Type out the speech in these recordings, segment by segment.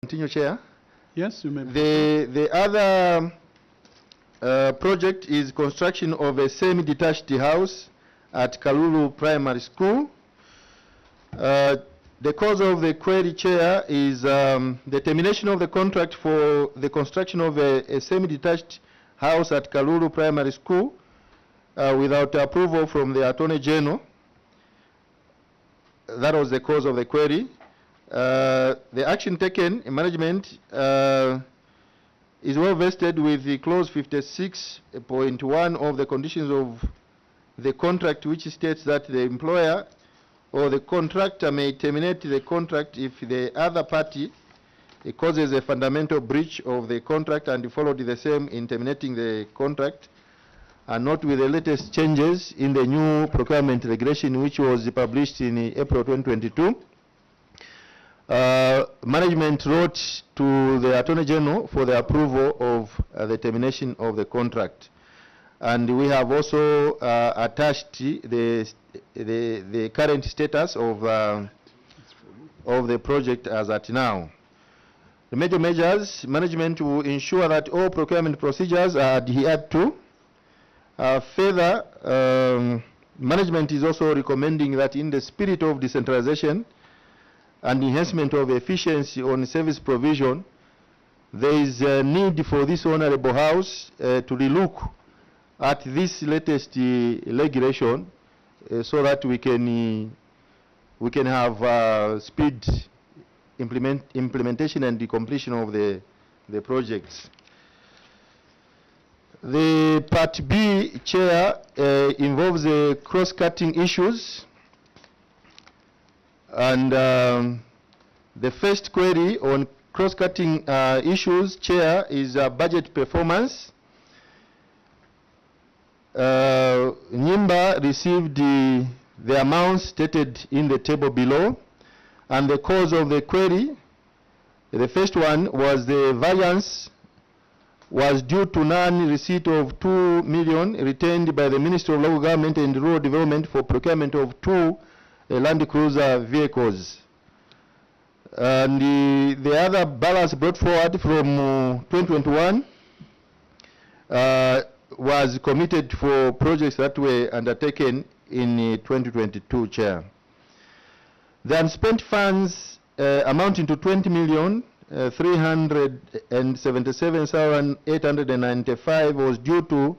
Continue, Chair. Yes, you may. The other project is construction of a semi-detached house at Kalulu Primary School. The cause of the query, Chair, is the termination of the contract for the construction of a semi-detached house at Kalulu Primary School without approval from the Attorney General. That was the cause of the query. The action taken in management is well vested with the clause 56.1 of the conditions of the contract, which states that the employer or the contractor may terminate the contract if the other party causes a fundamental breach of the contract and followed the same in terminating the contract, and not with the latest changes in the new procurement regulation, which was published in April 2022. Management wrote to the Attorney General for the approval of the termination of the contract. And we have also attached the current status of the project as at now. The major measures, management will ensure that all procurement procedures are adhered to. Further, management is also recommending that in the spirit of decentralization and enhancement of efficiency on service provision, there is a need for this honorable house to relook at this latest regulation so that we can have speed implementation and the completion of the projects. The Part B, Chair, involves cross-cutting issues. And the first query on cross-cutting issues, Chair, is budget performance. NIMBA received the amounts stated in the table below, and the cause of the query, the first one was the variance was due to non-receipt of 2 million retained by the Ministry of Local Government and Rural Development for procurement of 2 Land Cruiser vehicles. And the other balance brought forward from 2021 was committed for projects that were undertaken in 2022, Chair. The unspent funds amounting to 20,377,895 was due to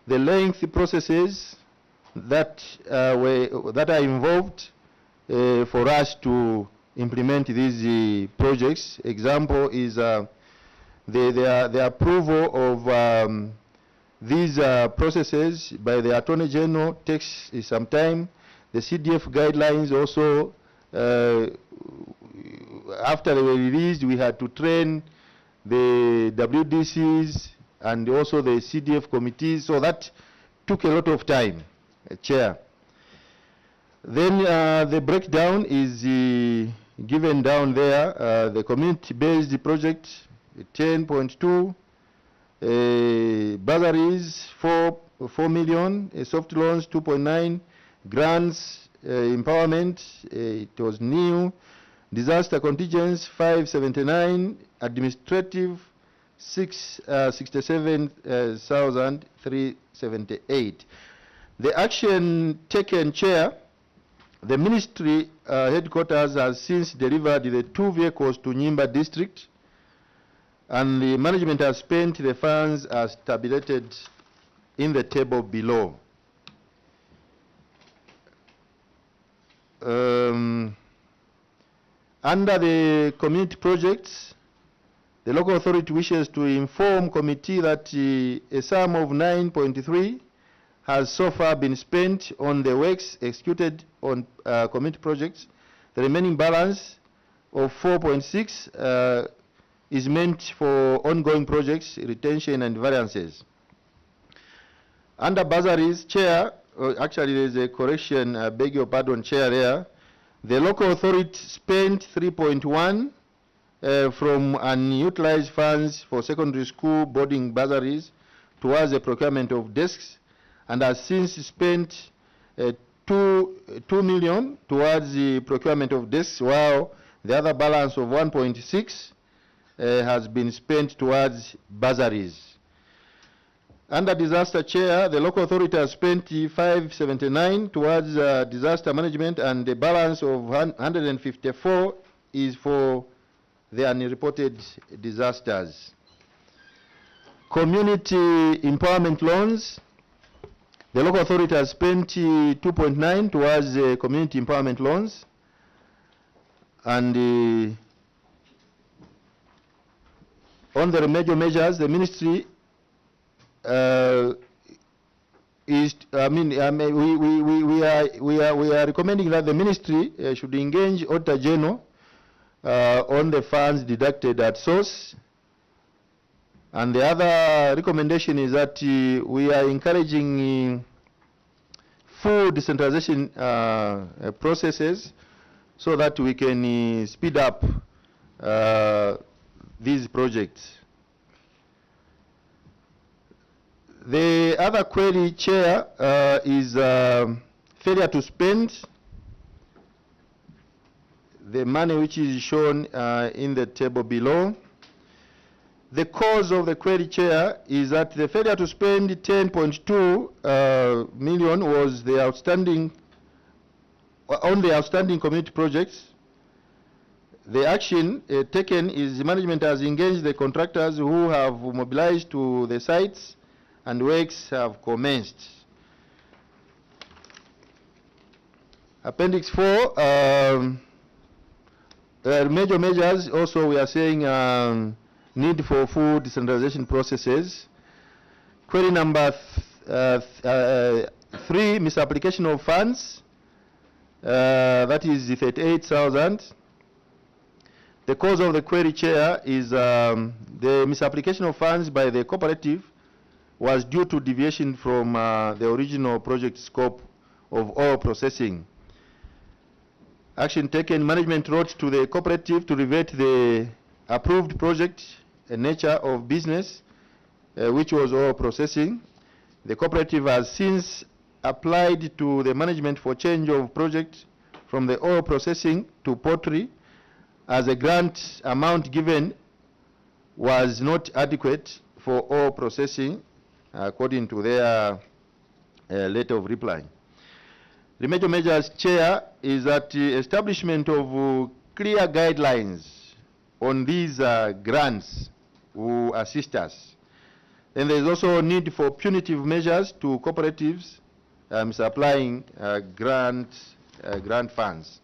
the lengthy processes that are involved for us to implement these projects. Example is the approval of these processes by the Attorney General takes some time. The CDF guidelines also, after they were released, we had to train the WDCs and also the CDF committees, so that took a lot of time, Chair. Then the breakdown is given down there. The community-based project, 10.2, bursaries 4 million, soft loans 2.9, grants, empowerment, it was new, disaster contingents 579, administrative 67,378. The action taken, Chair, the ministry headquarters has since delivered the 2 vehicles to Nyimba district, and the management has spent the funds as tabulated in the table below. Under the community projects, the local authority wishes to inform committee that a sum of 9.3 has so far been spent on the works executed on community projects. The remaining balance of 4.6 is meant for ongoing projects, retention and variances. Under bursaries, Chair, actually there's a correction, I beg your pardon, Chair, there. The local authority spent 3.1 from unutilized funds for secondary school boarding bursaries towards the procurement of desks, and has since spent 2 million towards the procurement of desks, while the other balance of 1.6 has been spent towards bursaries. Under disaster chair, the local authority has spent 579 towards disaster management, and the balance of 154 is for the unreported disasters. Community empowerment loans, the local authority has spent 2.9 towards community empowerment loans, and on the major measures, the ministry we are recommending that the ministry should engage Auditor General on the funds deducted at source. And the other recommendation is that we are encouraging full decentralization processes so that we can speed up these projects. The other query, Chair, is failure to spend the money which is shown in the table below. The cause of the query, Chair, is that the failure to spend 10.2 million was the outstanding, on the outstanding community projects. The action taken is management has engaged the contractors who have mobilized to the sites, and works have commenced. Appendix 4, major measures, also we are saying need for full decentralization processes. Query number 3, misapplication of funds, that is 38,000. The cause of the query, Chair, is the misapplication of funds by the cooperative was due to deviation from the original project scope of oil processing. Action taken, management wrote to the cooperative to revert the approved project nature of business, which was oil processing. The cooperative has since applied to the management for change of project from the oil processing to poultry, as a grant amount given was not adequate for oil processing, according to their letter of reply. The major measures, Chair, is that establishment of clear guidelines on these grants will assist us. Then there is also a need for punitive measures to cooperatives supplying grant funds.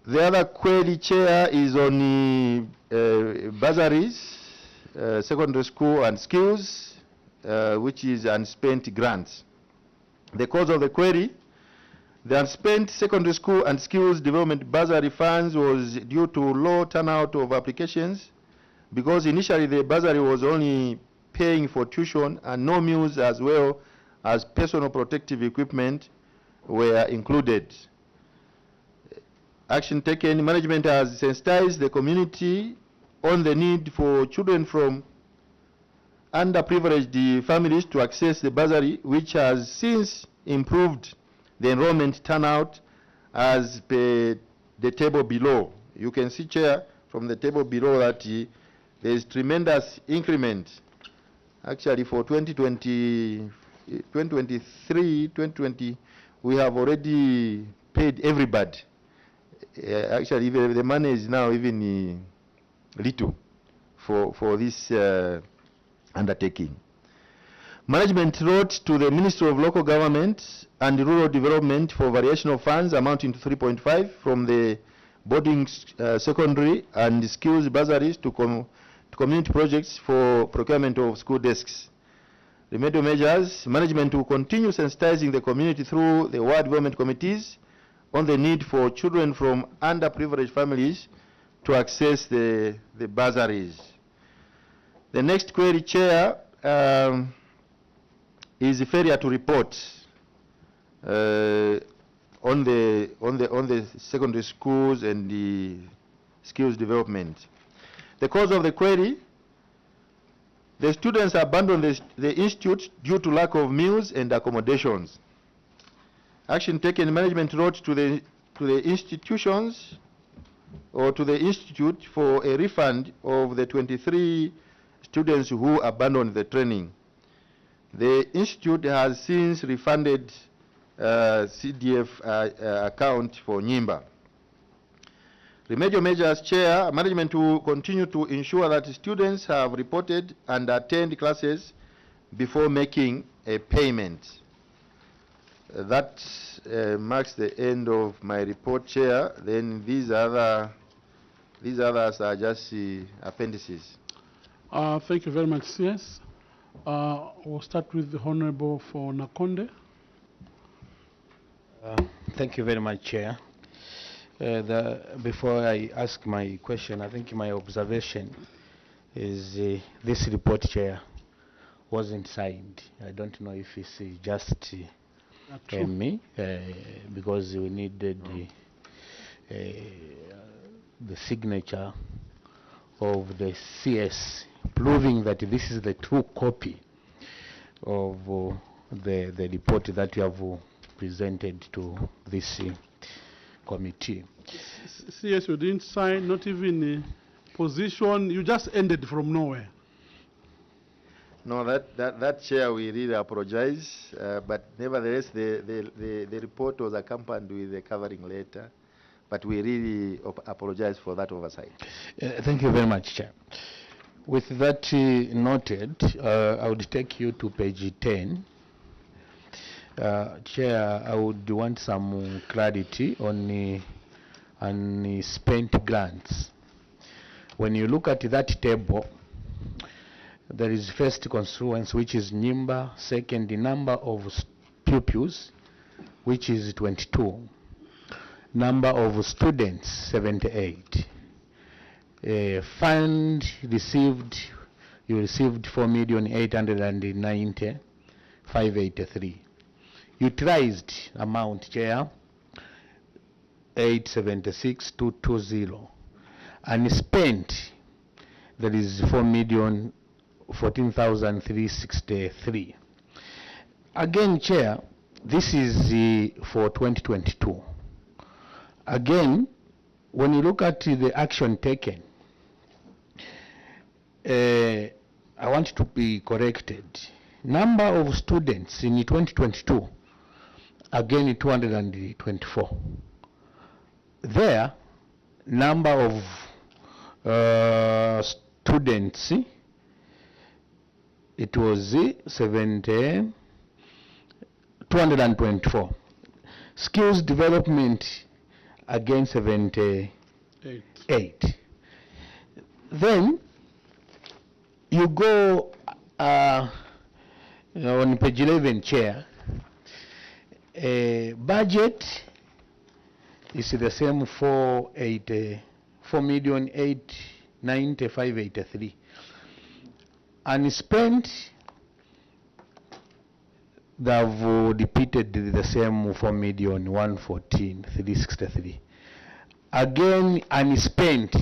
The other query, Chair, is on bursaries, secondary school and skills, which is unspent grants. The cause of the query, the unspent secondary school and skills development bursary funds was due to low turnout of applications, because initially the bursary was only paying for tuition and no meals as well as personal protective equipment were included. Action taken, management has sensitized the community on the need for children from underprivileged families to access the bursary, which has since improved the enrollment turnout as per the table below. You can see, Chair, from the table below that there is tremendous increment. Actually, for 2020, 2023, 2020, we have already paid everybody. Actually, the money is now even little for this undertaking. Management wrote to the Ministry of Local Government and Rural Development for variation of funds amounting to 3.5 from the boarding, secondary and skills bursaries to community projects for procurement of school desks. Remedial measures, management will continue sensitizing the community through the ward development committees on the need for children from underprivileged families to access the bursaries. The next query, Chair, is a failure to report on the secondary schools and the skills development. The cause of the query, the students abandoned the institute due to lack of meals and accommodations. Action taken, management wrote to the institutions or to the institute for a refund of the 23 students who abandoned the training. The institute has since refunded CDF account for Nyimba. Remedial measures, Chair, management will continue to ensure that students have reported and attend classes before making a payment. That marks the end of my report, Chair. Then these others are just appendices. Thank you very much, CS. We'll start with the Honorable for Nakonde. Thank you very much, Chair. Before I ask my question, I think my observation is this report, Chair, wasn't signed. I don't know if it's just me, because we needed the signature of the CS proving that this is the true copy of the report that you have presented to this committee. CS, you didn't sign, not even a position, you just ended from nowhere. No, that Chair, we really apologize, but nevertheless, the report was accompanied with a covering letter, but we really apologize for that oversight. Thank you very much, Chair. With that noted, I would take you to page 10. Chair, I would want some clarity on spent grants. When you look at that table, there is first constituency, which is Nyimba, second, the number of pupils, which is 22, number of students, 78. Fund received, you received 4,890,583. Utilized amount, Chair, 876,220. And spent, there is 4,014,363. Again, Chair, this is for 2022. Again, when you look at the action taken, I want to be corrected. Number of students in 2022, again 224. There, number of students, it was 224. Skills development, again 78. Then you go on page 11, Chair. Budget is the same, 4,890,583. And spent, they have repeated the same, 4,114,363. Again, unspent,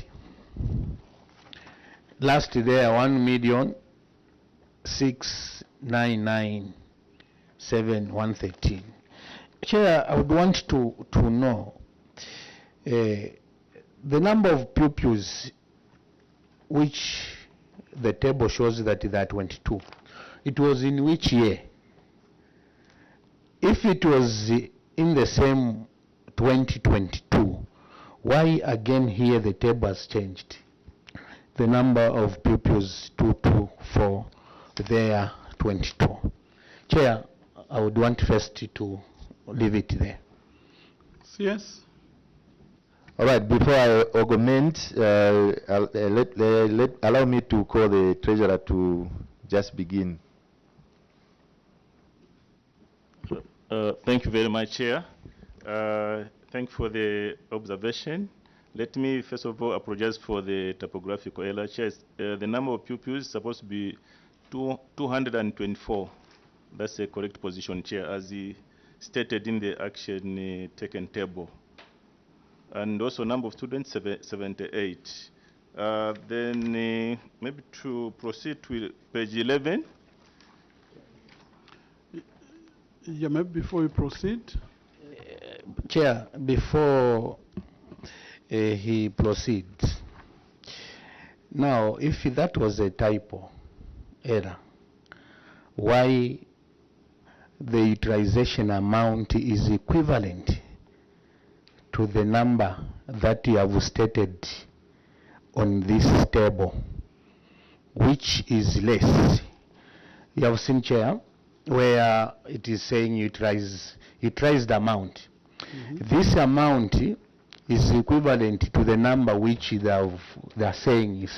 last there, 1,699,713. Chair, I would want to know the number of pupils which the table shows that there are 22. It was in which year? If it was in the same 2022, why again here the table has changed? The number of pupils 224, there 22. Chair, I would want first to leave it there. CS? All right, before I augment, allow me to call the treasurer to just begin. Thank you very much, Chair. Thank you for the observation. Let me first of all apologize for the typographical error. Chair, the number of pupils is supposed to be 224. That's the correct position, Chair, as stated in the action taken table. And also number of students, 78. Then maybe to proceed to page 11. Yeah, maybe before we proceed. Chair, before he proceeds. Now, if that was a typo error, why the utilization amount is equivalent to the number that you have stated on this table, which is less? You have seen, Chair, where it is saying utilized amount. This amount is equivalent to the number which they are saying is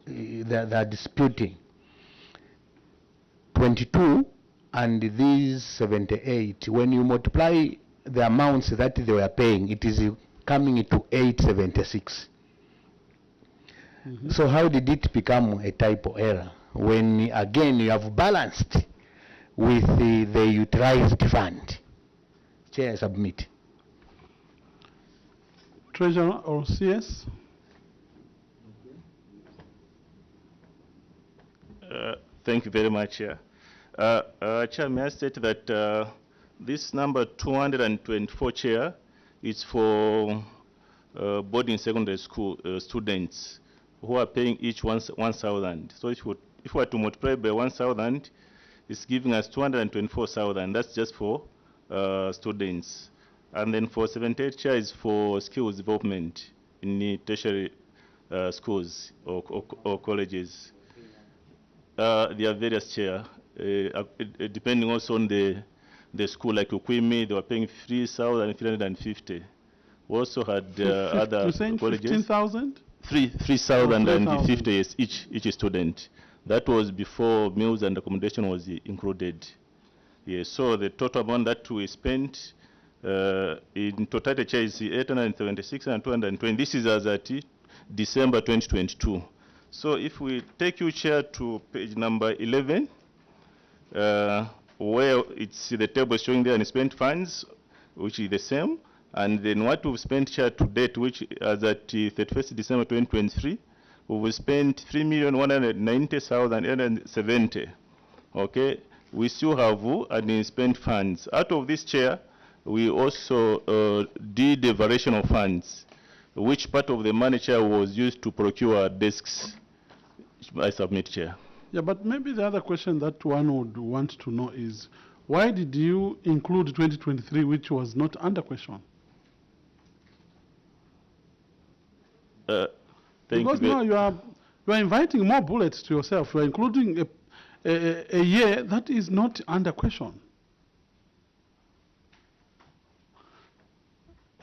they are disputing. 22 and these 78, when you multiply the amounts that they were paying, it is coming to 876. So how did it become a typo error when again you have balanced with the utilized fund? Chair, submit. Treasurer or CS? Thank you very much, Chair. Chair, may I state that this number 224, Chair, is for boarding secondary school students who are paying each 1,000. So if we were to multiply by 1,000, it's giving us 224,000. That's just for students. And then for 78, Chair, is for skills development in the tertiary schools or colleges. There are various, Chair, depending also on the school. Like Ukwimi, they were paying 3,350. We also had other You're saying colleges. 15,000? 3,050, yes, each student. That was before meals and accommodation was included. Yes, so the total amount that we spent in totality, Chair, is 876 and 220. This is as at December 2022. So if we take you, Chair, to page number 11, where it's the table showing the unspent funds, which is the same, and then what we've spent, Chair, to date, which as at 31st December 2023, we've spent 3,190,870. Okay, we still have unspent funds. Out of this, Chair, we also did a variation of funds, which part of the money, Chair, was used to procure desks. I submit, Chair. Yeah, but maybe the other question that one would want to know is, why did you include 2023, which was not under question? Because now you are inviting more bullets to yourself. You are including a year that is not under question.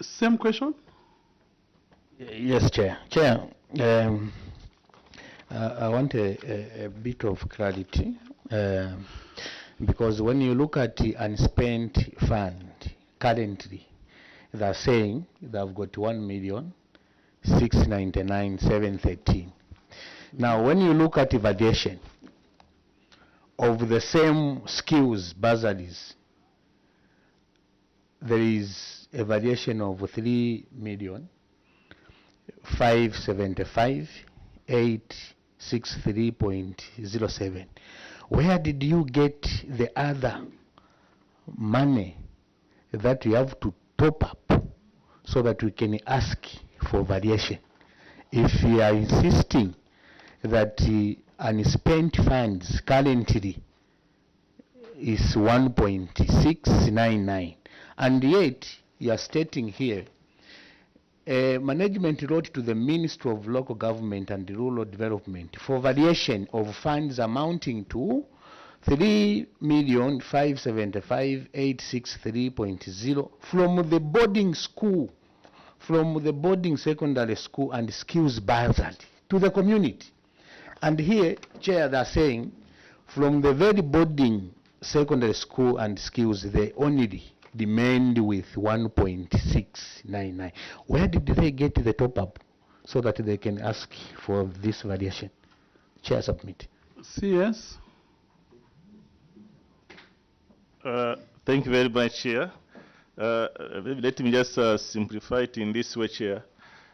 Same question? Yes, Chair. Chair, I want a bit of clarity, because when you look at the unspent fund currently, they're saying they've got 1,699,713. Now, when you look at the variation of the same skills bursaries, there is a variation of 3,575,863.07. Where did you get the other money that you have to top up so that we can ask for variation? If you are insisting that unspent funds currently is 1.699, and yet you are stating here, management wrote to the Ministry of Local Government and Rural Development for variation of funds amounting to 3,575,863.0 from the boarding school, from the boarding secondary school and skills bursary to the community. And here, Chair, they are saying from the very boarding secondary school and skills, they only remained with 1.699. Where did they get the top up so that they can ask for this variation? Chair, submit. CS? Thank you very much, Chair. Let me just simplify it in this way, Chair.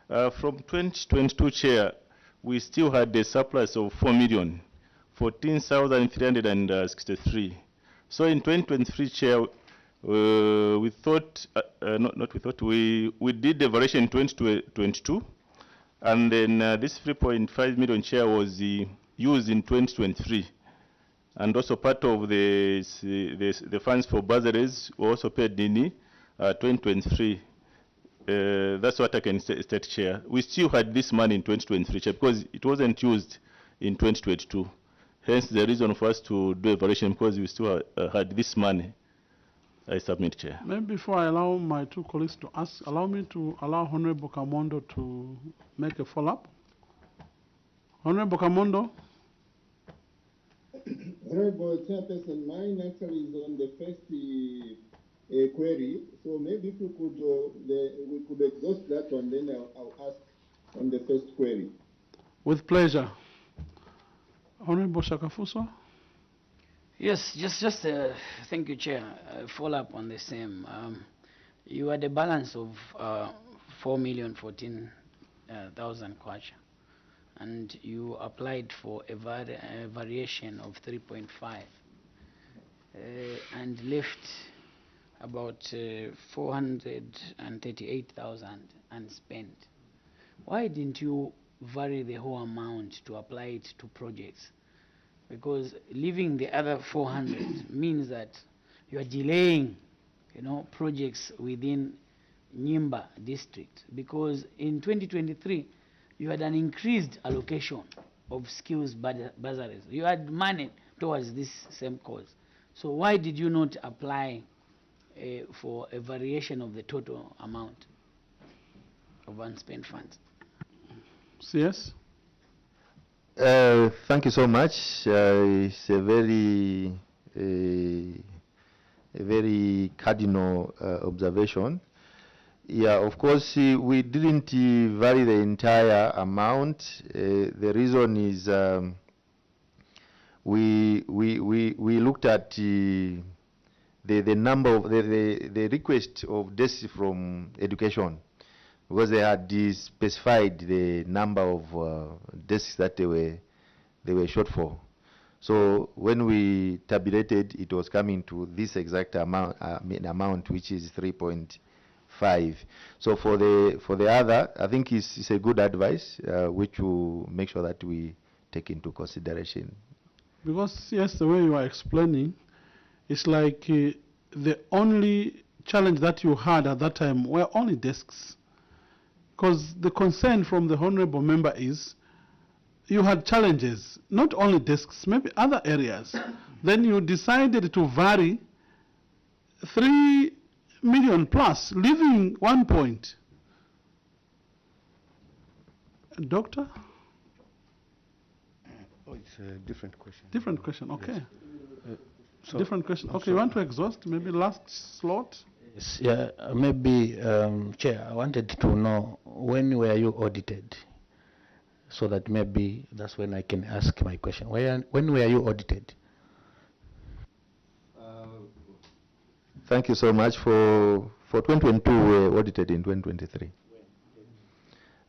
From 2022, Chair, we still had a surplus of 4,014,363. So in 2023, Chair, We thought, not we thought, we did the variation in 2022, and then this 3.5 million share was used in 2023. And also part of the funds for bursaries were also paid in 2023. That's what I can state, Chair. We still had this money in 2023, Chair, because it wasn't used in 2022. Hence the reason for us to do a variation, because we still had this money. I submit, Chair. Maybe before I allow my two colleagues to ask, allow me to allow Honorable Kamondo to make a follow-up. Honorable Kamondo. Honorable Chairperson, mine actually is on the first query. So maybe if we could exhaust that one, then I'll ask on the first query. With pleasure. Honorable Shakafuso. Yes, just thank you, Chair. Follow up on the same. You had a balance of 4,014,000 kwacha, and you applied for a variation of 3.5, and left about 438,000 unspent. Why didn't you vary the whole amount to apply it to projects? Because leaving the other 400 means that you are delaying, projects within Nyimba district. Because in 2023, you had an increased allocation of skills bursaries. You had money towards this same cause. So why did you not apply for a variation of the total amount of unspent funds? CS. Thank you so much. It's a very cardinal observation. Yeah, of course, we didn't vary the entire amount. The reason is we looked at the number of the request of desks from education, because they had specified the number of desks that they were short for. So when we tabulated, it was coming to this exact amount, which is 3.5. So for the other, I think it's a good advice, which will make sure that we take into consideration. Because yes, the way you are explaining, it's like the only challenge that you had at that time were only desks. Because the concern from the honorable member is you had challenges, not only desks, maybe other areas. Then you decided to vary 3 million plus, leaving 1 point. Doctor? Oh, it's a different question. Different question, okay. So Different question. Okay, you want to exhaust? Maybe last slot? Yes, yeah, maybe, Chair, I wanted to know, when were you audited? So that maybe that's when I can ask my question. When were you audited? Thank you so much. For 2022, we were audited in 2023.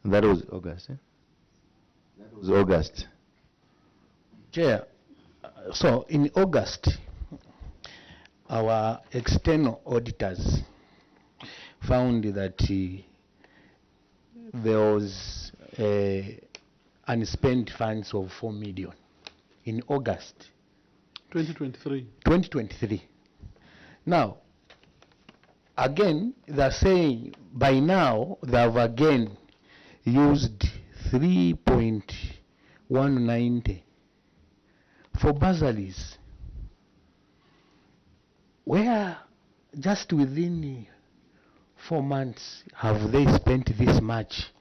And that was August. That was August. Chair, so in August, our external auditors found that there was unspent funds of 4 million in August 2023. 2023. Now, again, they're saying by now they have again used 3.190 for bursaries, where just within 4 months have they spent this much?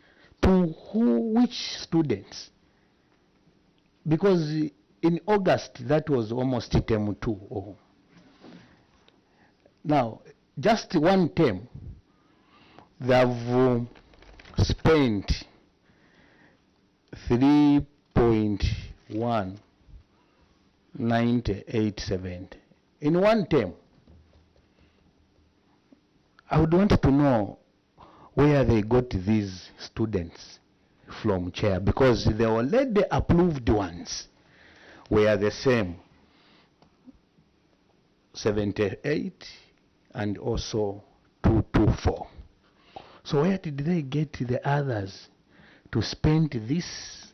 To which students? Because in August, that was almost term 2. Oh. Now, just one term, they have spent 3.19870 in one term. I would want to know where they got these students from, Chair, because the already approved ones were the same, 78 and also 224. So where did they get the others to spend this?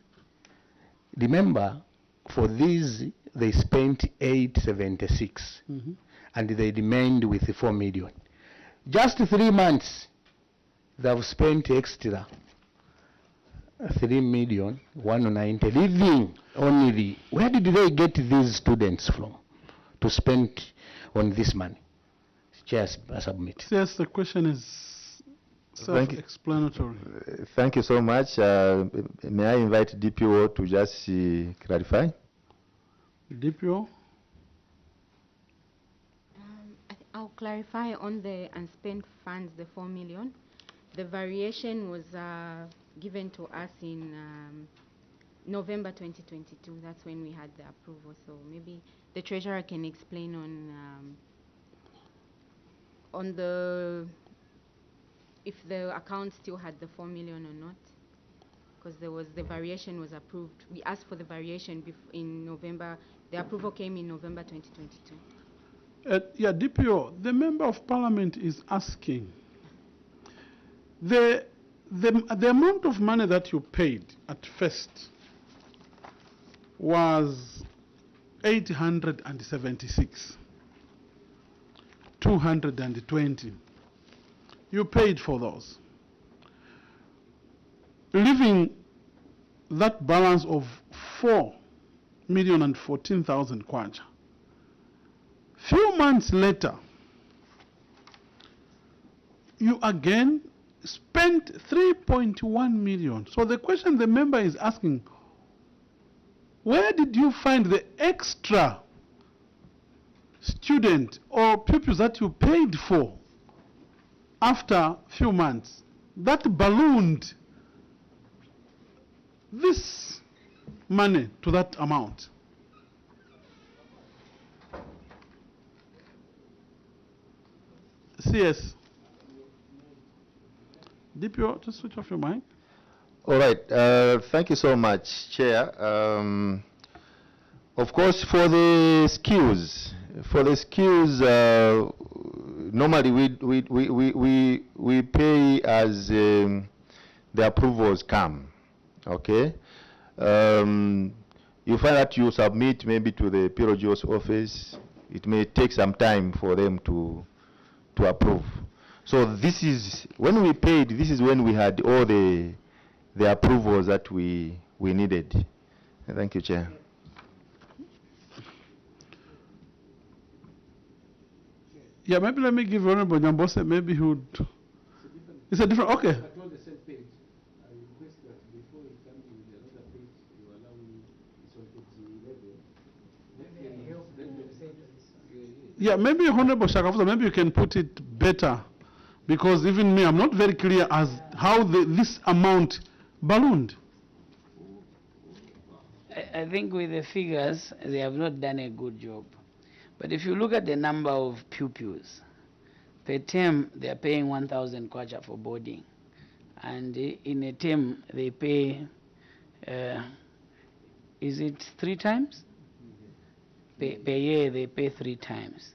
Remember, for these, they spent 876, and they remained with 4 million. Just 3 months, they have spent extra 3,190,000, leaving only. Where did they get these students from to spend on this money? Just submit. Yes, the question is self-explanatory. Thank you so much. May I invite DPO to just clarify? DPO? I'll clarify on the unspent funds, the 4 million. The variation was given to us in November 2022. That's when we had the approval. So maybe the treasurer can explain on the if the account still had the 4 million or not, because the variation was approved. We asked for the variation in November. The approval came in November 2022. Yeah, DPO, the member of parliament is asking, the amount of money that you paid at first was 876, 220. You paid for those, leaving that balance of 4,014,000 kwacha. Few months later, you again spent 3.1 million. So the question the member is asking, where did you find the extra student or pupils that you paid for after a few months that ballooned this money to that amount? CS. DPO, just switch off your mic. All right. Thank you so much, Chair. Of course, for the skills, normally we pay as the approvals come. Okay. You find that you submit maybe to the PROGO's office. It may take some time for them to approve. So this is when we paid. This is when we had all the approvals that we needed. Thank you, Chair. Yeah, maybe let me give Honorable Nyambose, maybe he would. It's a different. Okay. Yeah, maybe Honorable Shakafusa, maybe you can put it better, because even me, I'm not very clear as how this amount ballooned. I think with the figures, they have not done a good job. But if you look at the number of pupils, per term, they are paying 1,000 kwacha for boarding. And in a term, they pay, is it 3 times? Per year, they pay 3 times.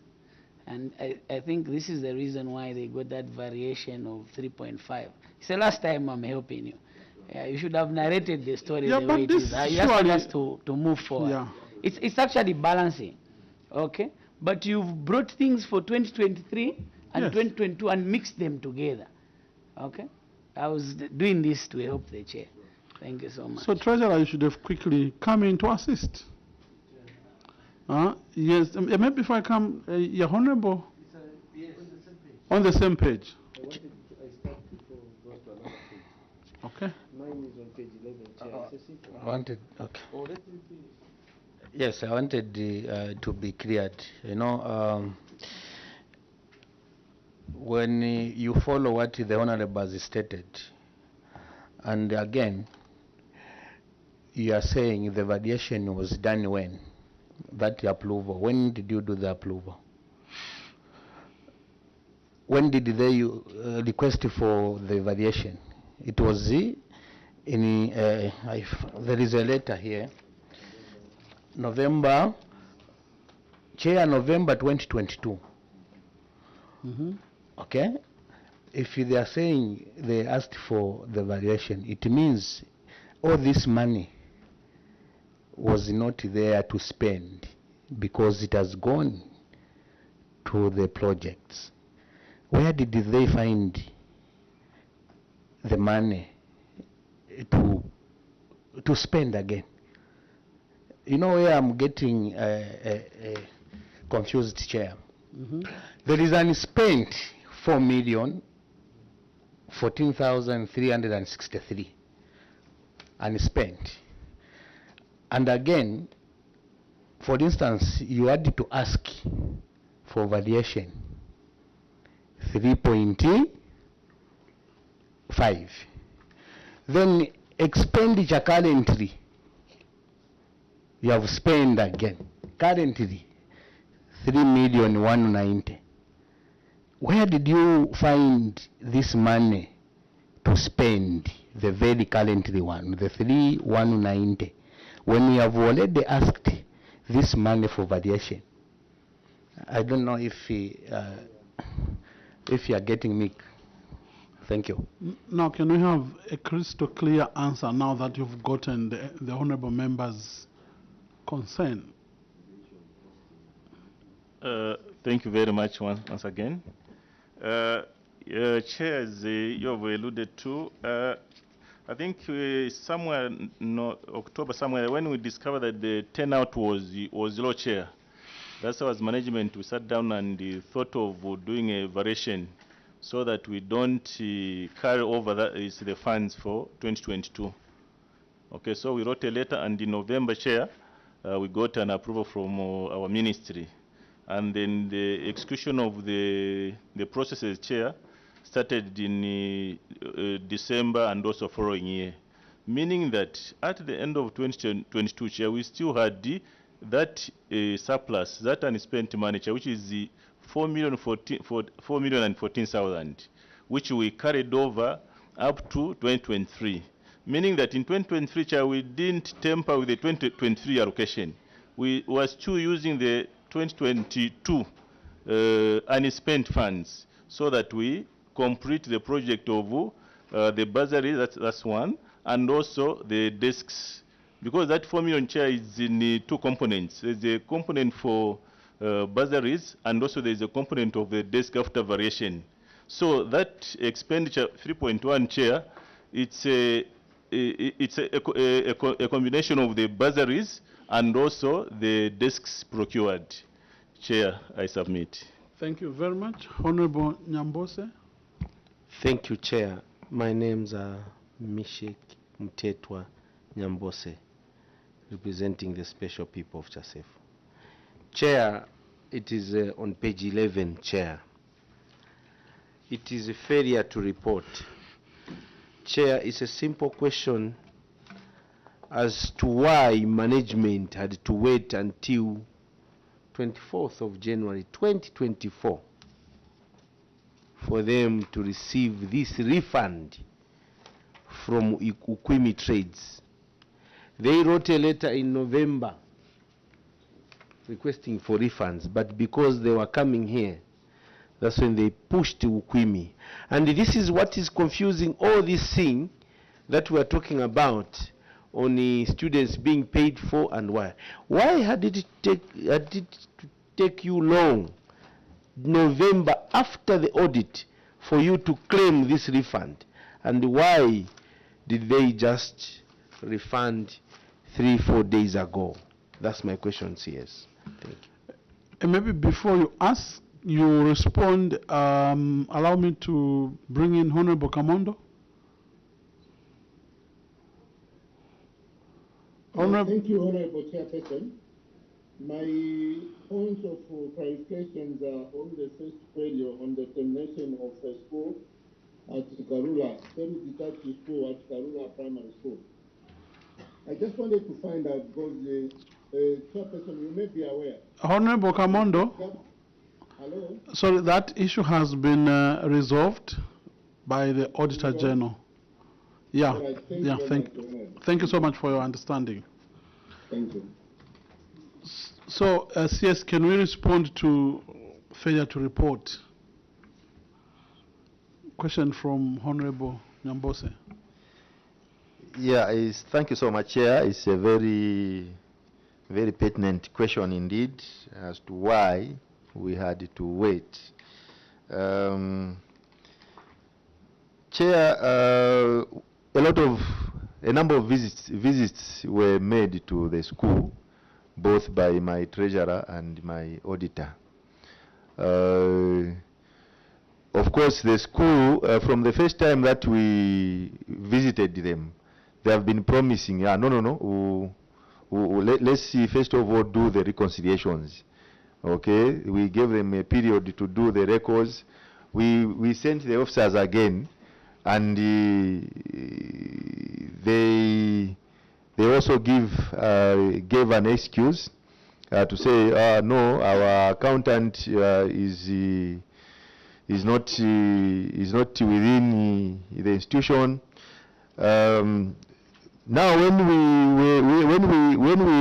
And I think this is the reason why they got that variation of 3.5. It's the last time I'm helping you. You should have narrated the story the way it is. You asked us to move forward. Yeah. It's actually balancing, okay? But you've brought things for 2023 and 2022 and mixed them together, okay? I was doing this to help the chair. Thank you so much. So, Treasurer, you should have quickly come in to assist. Yes, maybe if I come, your Honorable, on the same page. Okay. Mine is on page 11. I wanted, okay. Yes, I wanted to be cleared. You know, when you follow what the Honorable has stated, and again, you are saying the variation was done when? That approval. When did you do the approval? When did they request for the variation? It was in, there is a letter here. November 2022. Okay? If they are saying they asked for the valuation, it means all this money was not there to spend because it has gone to the projects. Where did they find the money to spend again? You know where I'm getting confused, Chair? There is unspent 4,014,363 unspent. And again, for instance, you had to ask for valuation 3.5. Then expenditure currently, you have spent again. Currently, 3,190,000. Where did you find this money to spend, the very currently one, the 3,190,000, when we have already asked this money for valuation? I don't know if you are getting me. Thank you. Now, can we have a crystal clear answer now that you've gotten the honorable member's concern? Thank you very much once again. Chair, as you have alluded to, I think somewhere in October, somewhere, when we discovered that the turnout was low, Chair, that's how as management we sat down and thought of doing a variation so that we don't carry over the funds for 2022. Okay, so we wrote a letter, and in November, Chair, we got an approval from our ministry. And then the execution of the processes, Chair, started in December and also following year. Meaning that at the end of 2022, Chair, we still had that surplus, that unspent money, Chair, which is the 4,014,000, which we carried over up to 2023. Meaning that in 2023, Chair, we didn't tamper with the 2023 allocation. We were still using the 2022 unspent funds so that we complete the project of the bursary, that's one, and also the desks. Because that 4 million, Chair, is in two components. There's a component for bursaries, and also there's a component of the desk after variation. So that expenditure 3.1, Chair, it's a combination of the bursaries and also the desks procured. Chair, I submit. Thank you very much. Honorable Nyambose. Thank you, Chair. My name's Mishek Mtetwa Nyambose, representing the special people of Chasef. Chair, it is on page 11, Chair. It is a failure to report. Chair, it's a simple question as to why management had to wait until 24th of January 2024 for them to receive this refund from Ukwimi Trades. They wrote a letter in November requesting for refunds, but because they were coming here, that's when they pushed Ukwimi. And this is what is confusing all this thing that we are talking about on the students being paid for and why. Why had it take you long, November after the audit, for you to claim this refund? And why did they just refund 3-4 days ago? That's my question, CS. Thank you. And maybe before you ask, you respond, allow me to bring in Honorable Kamondo. Thank you, Honorable Chairperson. My points of clarifications are on the first query on the termination of a school at Karula, semi-detached school at Karula Primary School. I just wanted to find out, because the Chairperson, you may be aware. Honorable Kamondo. Hello? Sorry, that issue has been resolved by the Auditor General. Yeah, Right, thank you so much for your understanding. Thank you. So, CS, can we respond to failure to report? Question from Honorable Nyambose. Yeah, thank you so much, Chair. It's a very, very pertinent question indeed as to why we had to wait. Chair, a number of visits were made to the school, both by my treasurer and my auditor. Of course, the school, from the first time that we visited them, they have been promising, let's see, first of all, do the reconciliations. Okay, we gave them a period to do the records. We sent the officers again, and they also gave an excuse to say, no, our accountant is not within the institution. Now, when we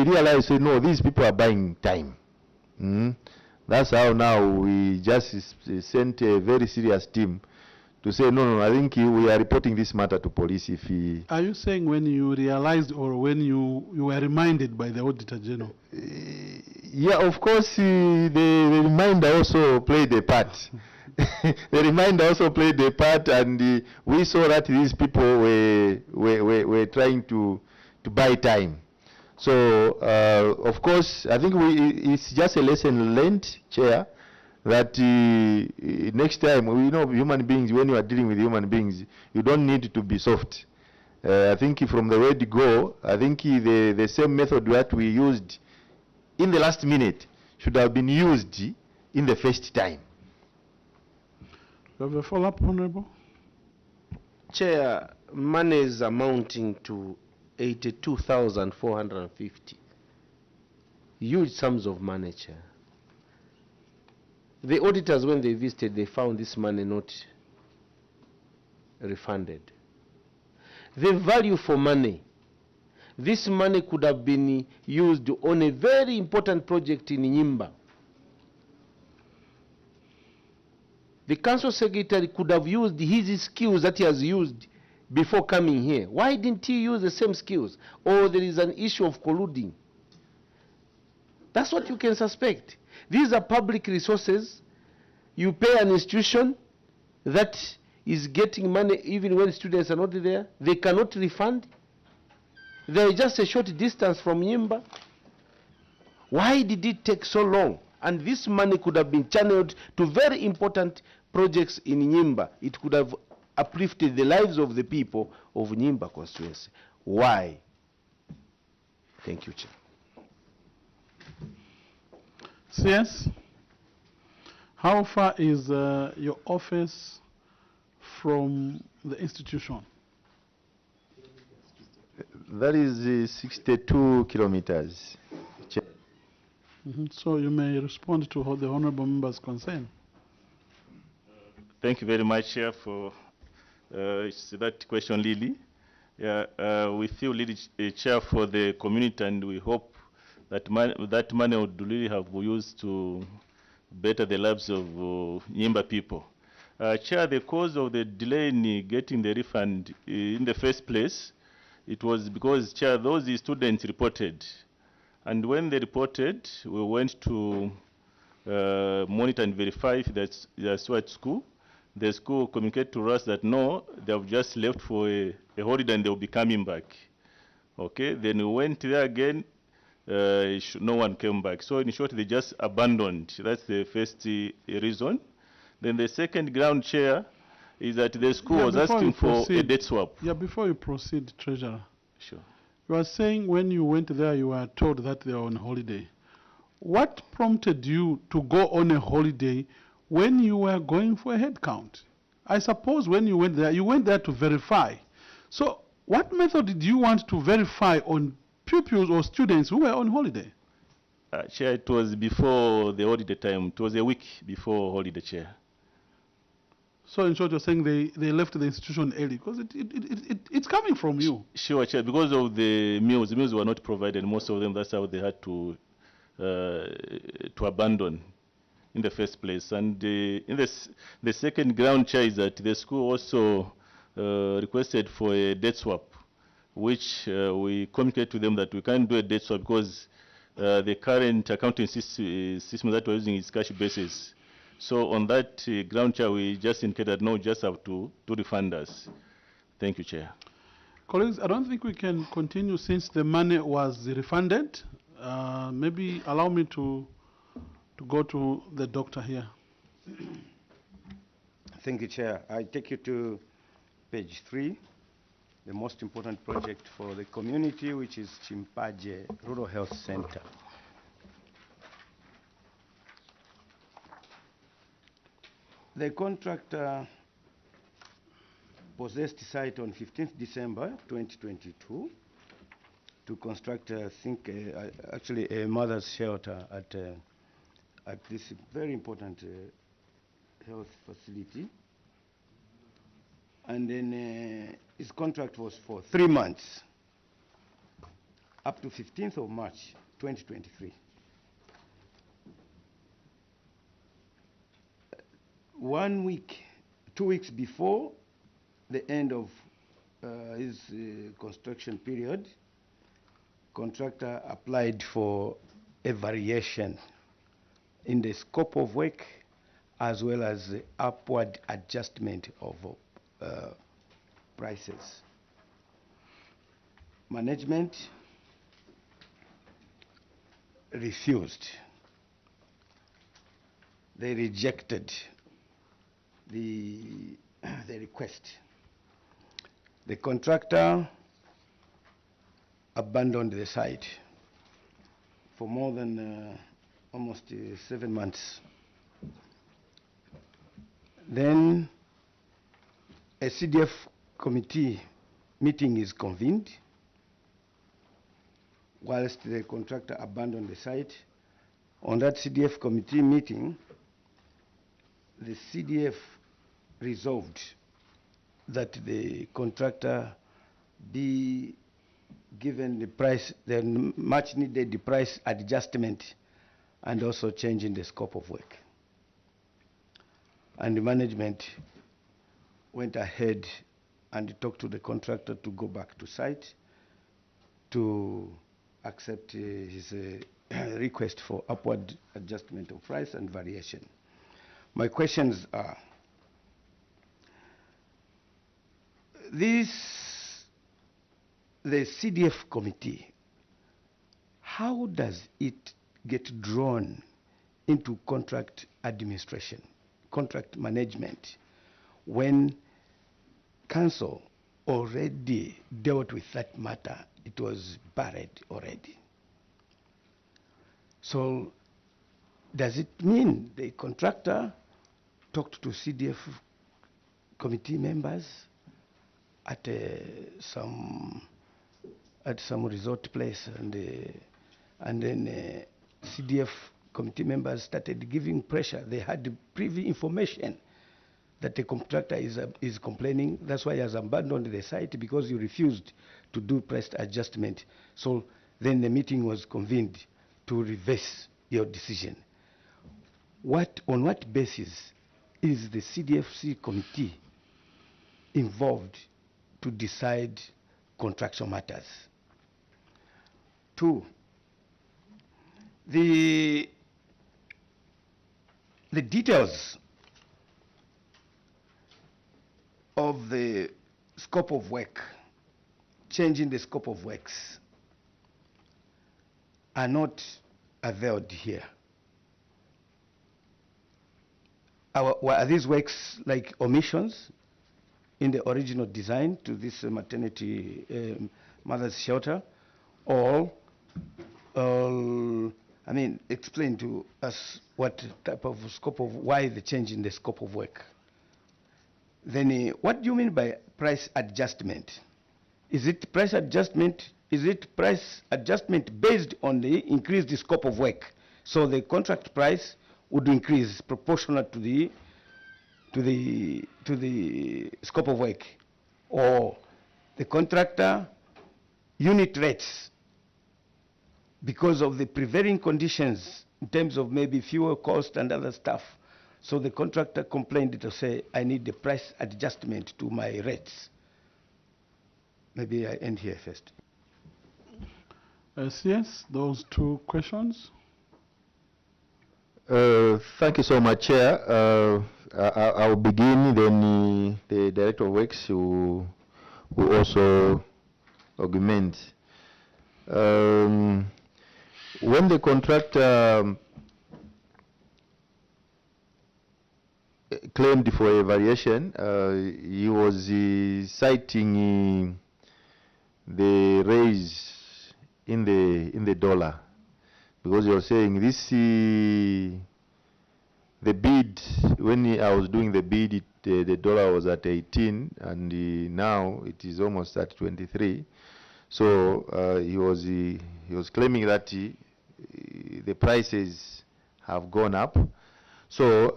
realize, no, these people are buying time. That's how now we just sent a very serious team to say, no, I think we are reporting this matter to police. If he Are you saying when you realized or when you were reminded by the Auditor General? Yeah, of course, the reminder also played a part. The reminder also played a part, and we saw that these people were trying to buy time. So, of course, I think it's just a lesson learned, Chair, that next time, human beings, when you are dealing with human beings, you don't need to be soft. I think from the word go, I think the same method that we used in the last minute should have been used in the first time. You have a follow-up, Honorable? Chair, money is amounting to 82,450. Huge sums of money, Chair. The auditors, when they visited, they found this money not refunded. The value for money. This money could have been used on a very important project in Nyimba. The council secretary could have used his skills that he has used before coming here. Why didn't he use the same skills? Or there is an issue of colluding? That's what you can suspect. These are public resources. You pay an institution that is getting money even when students are not there. They cannot refund. They are just a short distance from Nyimba. Why did it take so long? And this money could have been channeled to very important projects in Nyimba. It could have uplifted the lives of the people of Nyimba constituency. Why? Thank you, Chair. CS, how far is your office from the institution? That is 62 kilometers. Chair. So you may respond to the honorable member's concern. Thank you very much, Chair, for that question, Lily. Yeah, we feel, Lily, Chair, for the community, and we hope that money would really have used to better the lives of Nyimba people. Chair, the cause of the delay in getting the refund in the first place, it was because, Chair, those students reported. And when they reported, we went to monitor and verify if they're still at school. The school communicated to us that no, they have just left for a holiday and they'll be coming back. Okay, then we went there again, no one came back. So in short, they just abandoned. That's the first reason. Then the second ground, Chair, is that the school was asking for a date swap. Yeah, before you proceed, Treasurer. Sure. You are saying when you went there, you were told that they were on holiday. What prompted you to go on a holiday when you were going for a head count? I suppose when you went there to verify. So what method did you want to verify on pupils or students who were on holiday? Chair, it was before the holiday time. It was a week before holiday, Chair. So in short, you're saying they left the institution early because it's coming from you. Sure, Chair. Because of the meals were not provided. Most of them, that's how they had to abandon. in the first place. And the second ground, Chair, is that the school also requested for a debt swap, which we communicate to them that we can't do a debt swap because the current accounting system that we're using is cash basis. So on that ground, Chair, we just indicated no, just have to refund us. Thank you, Chair. Colleagues, I don't think we can continue since the money was refunded. Maybe allow me to go to the doctor here. Thank you, Chair. I take you to page 3, the most important project for the community, which is Chimpaje Rural Health Center. The contractor possessed site on 15th December 2022 to construct, I think, actually a mother's shelter at this very important health facility. And then his contract was for 3 months, up to 15th of March 2023. 1 week, 2 weeks before the end of his construction period, contractor applied for a variation in the scope of work as well as the upward adjustment of prices. Management refused. They rejected the request. The contractor abandoned the site for more than almost 7 months. Then a CDF committee meeting is convened whilst the contractor abandoned the site. On that CDF committee meeting, the CDF resolved that the contractor be given the price, the much needed price adjustment, and also change in the scope of work. And the management went ahead and talked to the contractor to go back to site to accept his request for upward adjustment of price and variation. My questions are, the CDF committee, how does it get drawn into contract administration, contract management, when council already dealt with that matter? It was buried already. So does it mean the contractor talked to CDF committee members at some resort place, and then CDF committee members started giving pressure? They had the privy information that the contractor is complaining. That's why he has abandoned the site, because you refused to do price adjustment. So then the meeting was convened to reverse your decision. On what basis is the CDFC committee involved to decide contractual matters? 2, the details of the scope of work, changing the scope of works, are not availed here. Are these works like omissions in the original design to this maternity mother's shelter? Or, I mean, explain to us what type of scope of, why the change in the scope of work? Then what do you mean by price adjustment? Is it price adjustment? Is it price adjustment based on the increased scope of work? So the contract price would increase proportional to the scope of work, or the contractor unit rates because of the prevailing conditions in terms of maybe fuel cost and other stuff. So the contractor complained to say, I need the price adjustment to my rates. Maybe I end here first. Yes, those two questions. Thank you so much, Chair. I'll begin, then the Director of Works will also augment. When the contractor claimed for a variation, he was citing the raise in the dollar, because you're saying this the bid, when I was doing the bid, the dollar was at 18, and now it is almost at 23. So he was claiming that the prices have gone up. So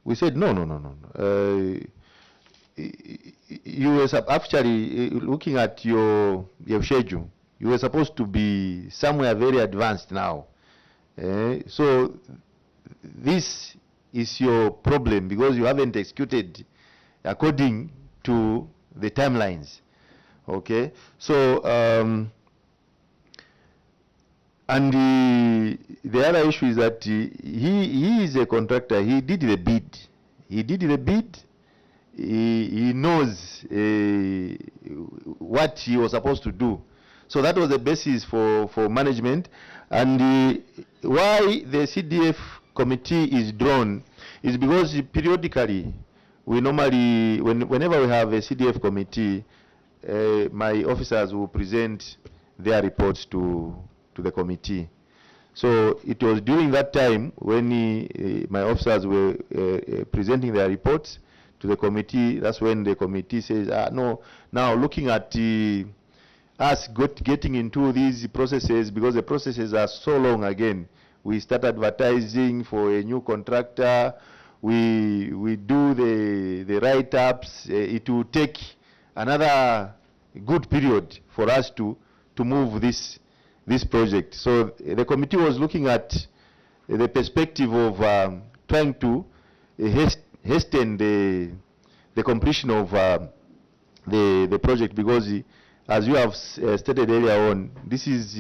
we said no. You were actually looking at your schedule. You were supposed to be somewhere very advanced now. So this is your problem, because you haven't executed according to the timelines. Okay, so and the other issue is that he is a contractor. He did the bid. He knows what he was supposed to do. So that was the basis for management. And why the CDF committee is drawn is because periodically, we normally, whenever we have a CDF committee, my officers will present their reports to the committee. So it was during that time when my officers were presenting their reports to the committee. That's when the committee says, no, now looking at us getting into these processes, because the processes are so long again. We start advertising for a new contractor. We do the write-ups. It will take another good period for us to move this project. So the committee was looking at the perspective of trying to hasten the completion of the project, because as you have stated earlier on, this is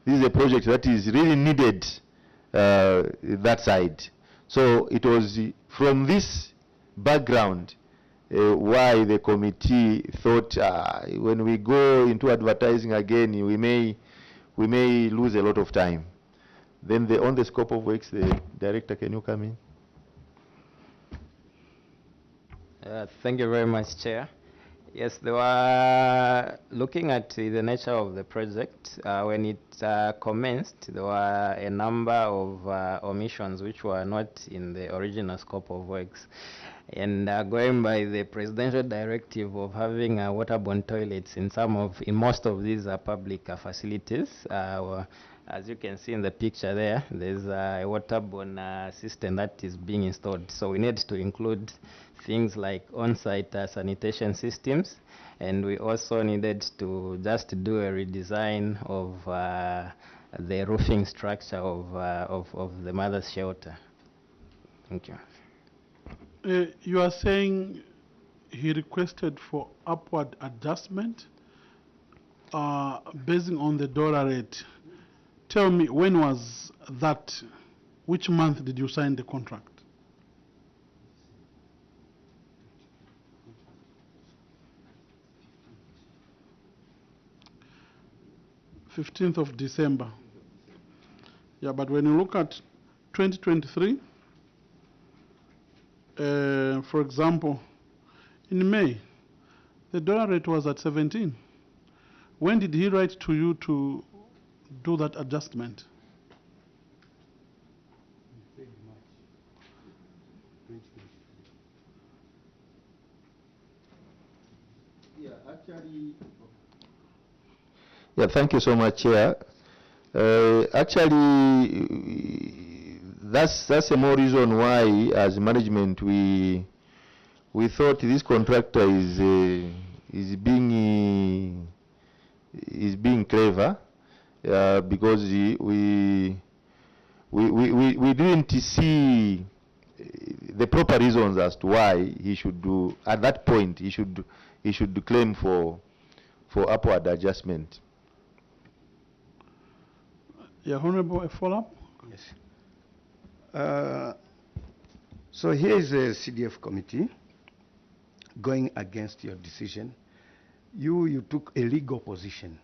a project that is really needed that side. So it was from this background why the committee thought when we go into advertising again, we may lose a lot of time. Then on the scope of works, the director, can you come in? Thank you very much, Chair. Yes, they were looking at the nature of the project. When it commenced, there were a number of omissions which were not in the original scope of works. And going by the presidential directive of having waterborne toilets in most of these public facilities, as you can see in the picture there, there's a waterborne system that is being installed. So we need to include things like on-site sanitation systems, and we also needed to just do a redesign of the roofing structure of the mother's shelter. Thank you. You are saying he requested for upward adjustment based on the dollar rate. Tell me, when was that? Which month did you sign the contract? 15th of December. Yeah, but when you look at 2023, for example, in May, the dollar rate was at 17. When did he write to you to do that adjustment? Yeah, actually. Yeah, thank you so much, Chair. Actually, that's a more reason why, as management, we thought this contractor is being clever, because we didn't see the proper reasons as to why he should do, at that point, he should claim for upward adjustment. Yeah, Honorable, a follow-up? Yes. So here is a CDF committee going against your decision. You took a legal position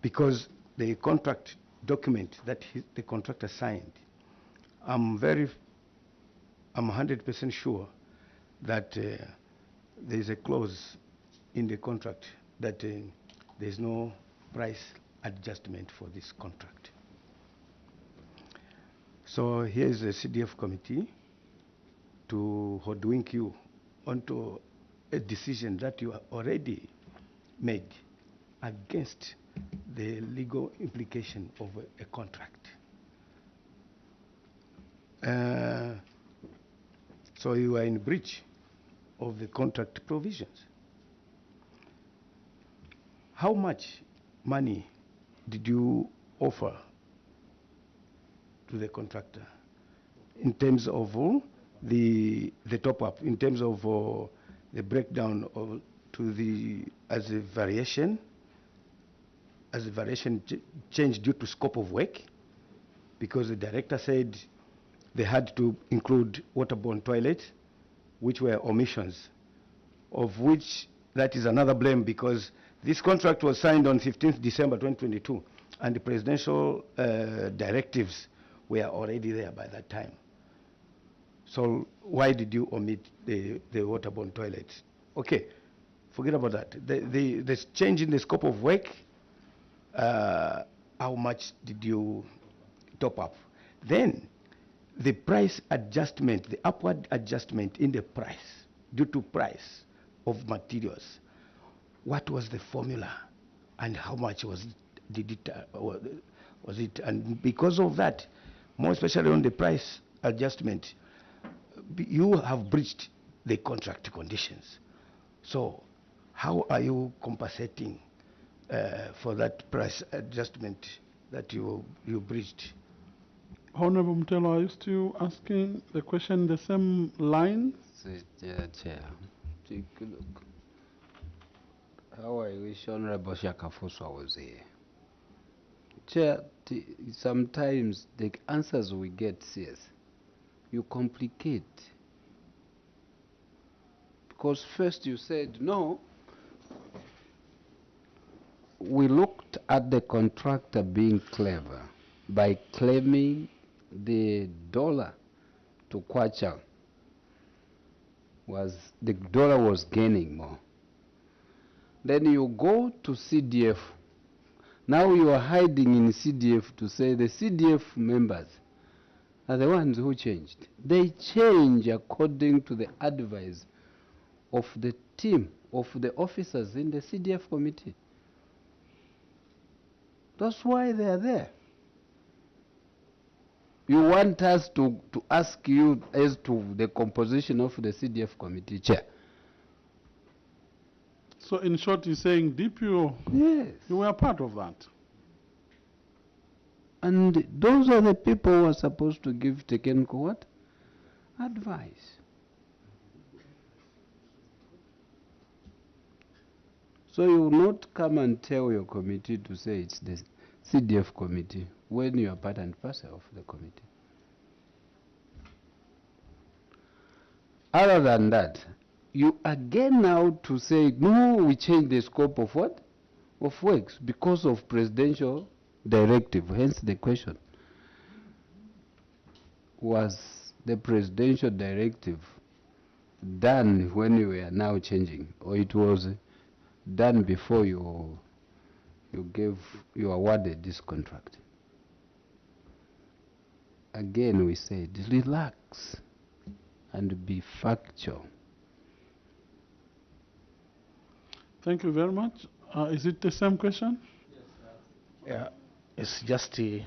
because the contract document that the contractor signed, I'm 100% sure that there is a clause in the contract that there's no price adjustment for this contract. So here is a CDF committee to hoodwink you onto a decision that you already made against the legal implication of a contract. So you are in breach of the contract provisions. How much money did you offer to the contractor in terms of the top-up, in terms of the breakdown of as a variation change due to scope of work? Because the director said they had to include waterborne toilets, which were omissions, of which that is another blame, because this contract was signed on 15th December 2022, and the presidential directives were already there by that time. So why did you omit the waterborne toilets? Okay, forget about that. The change in the scope of work, how much did you top up? Then the price adjustment, the upward adjustment in the price, due to price of materials, what was the formula and how much was it? And because of that, more especially on the price adjustment, you have breached the contract conditions. So how are you compensating for that price adjustment that you breached? Honorable Mtelo, are you still asking the question the same line? Chair, take a look. How I wish Honorable Shakafuso was here. Chair, sometimes the answers we get, yes, you complicate. Because first you said, no, we looked at the contractor being clever by claiming the dollar to Kwacha the dollar was gaining more. Then you go to CDF. Now you are hiding in CDF to say the CDF members are the ones who changed. They change according to the advice of the team, of the officers in the CDF committee. That's why they are there. You want us to ask you as to the composition of the CDF committee, Chair. So in short, you're saying DPO, yes, you were part of that. And those are the people who are supposed to give technical what? Advice. So you will not come and tell your committee to say it's the CDF committee when you are part and parcel of the committee. Other than that, you again now to say, no, we change the scope of what? Of works because of presidential directive. Hence the question. Was the presidential directive done when you were now changing, or it was done before you awarded this contract? Again, we said, relax and be factual. Thank you very much. Is it the same question? Yeah, it's just a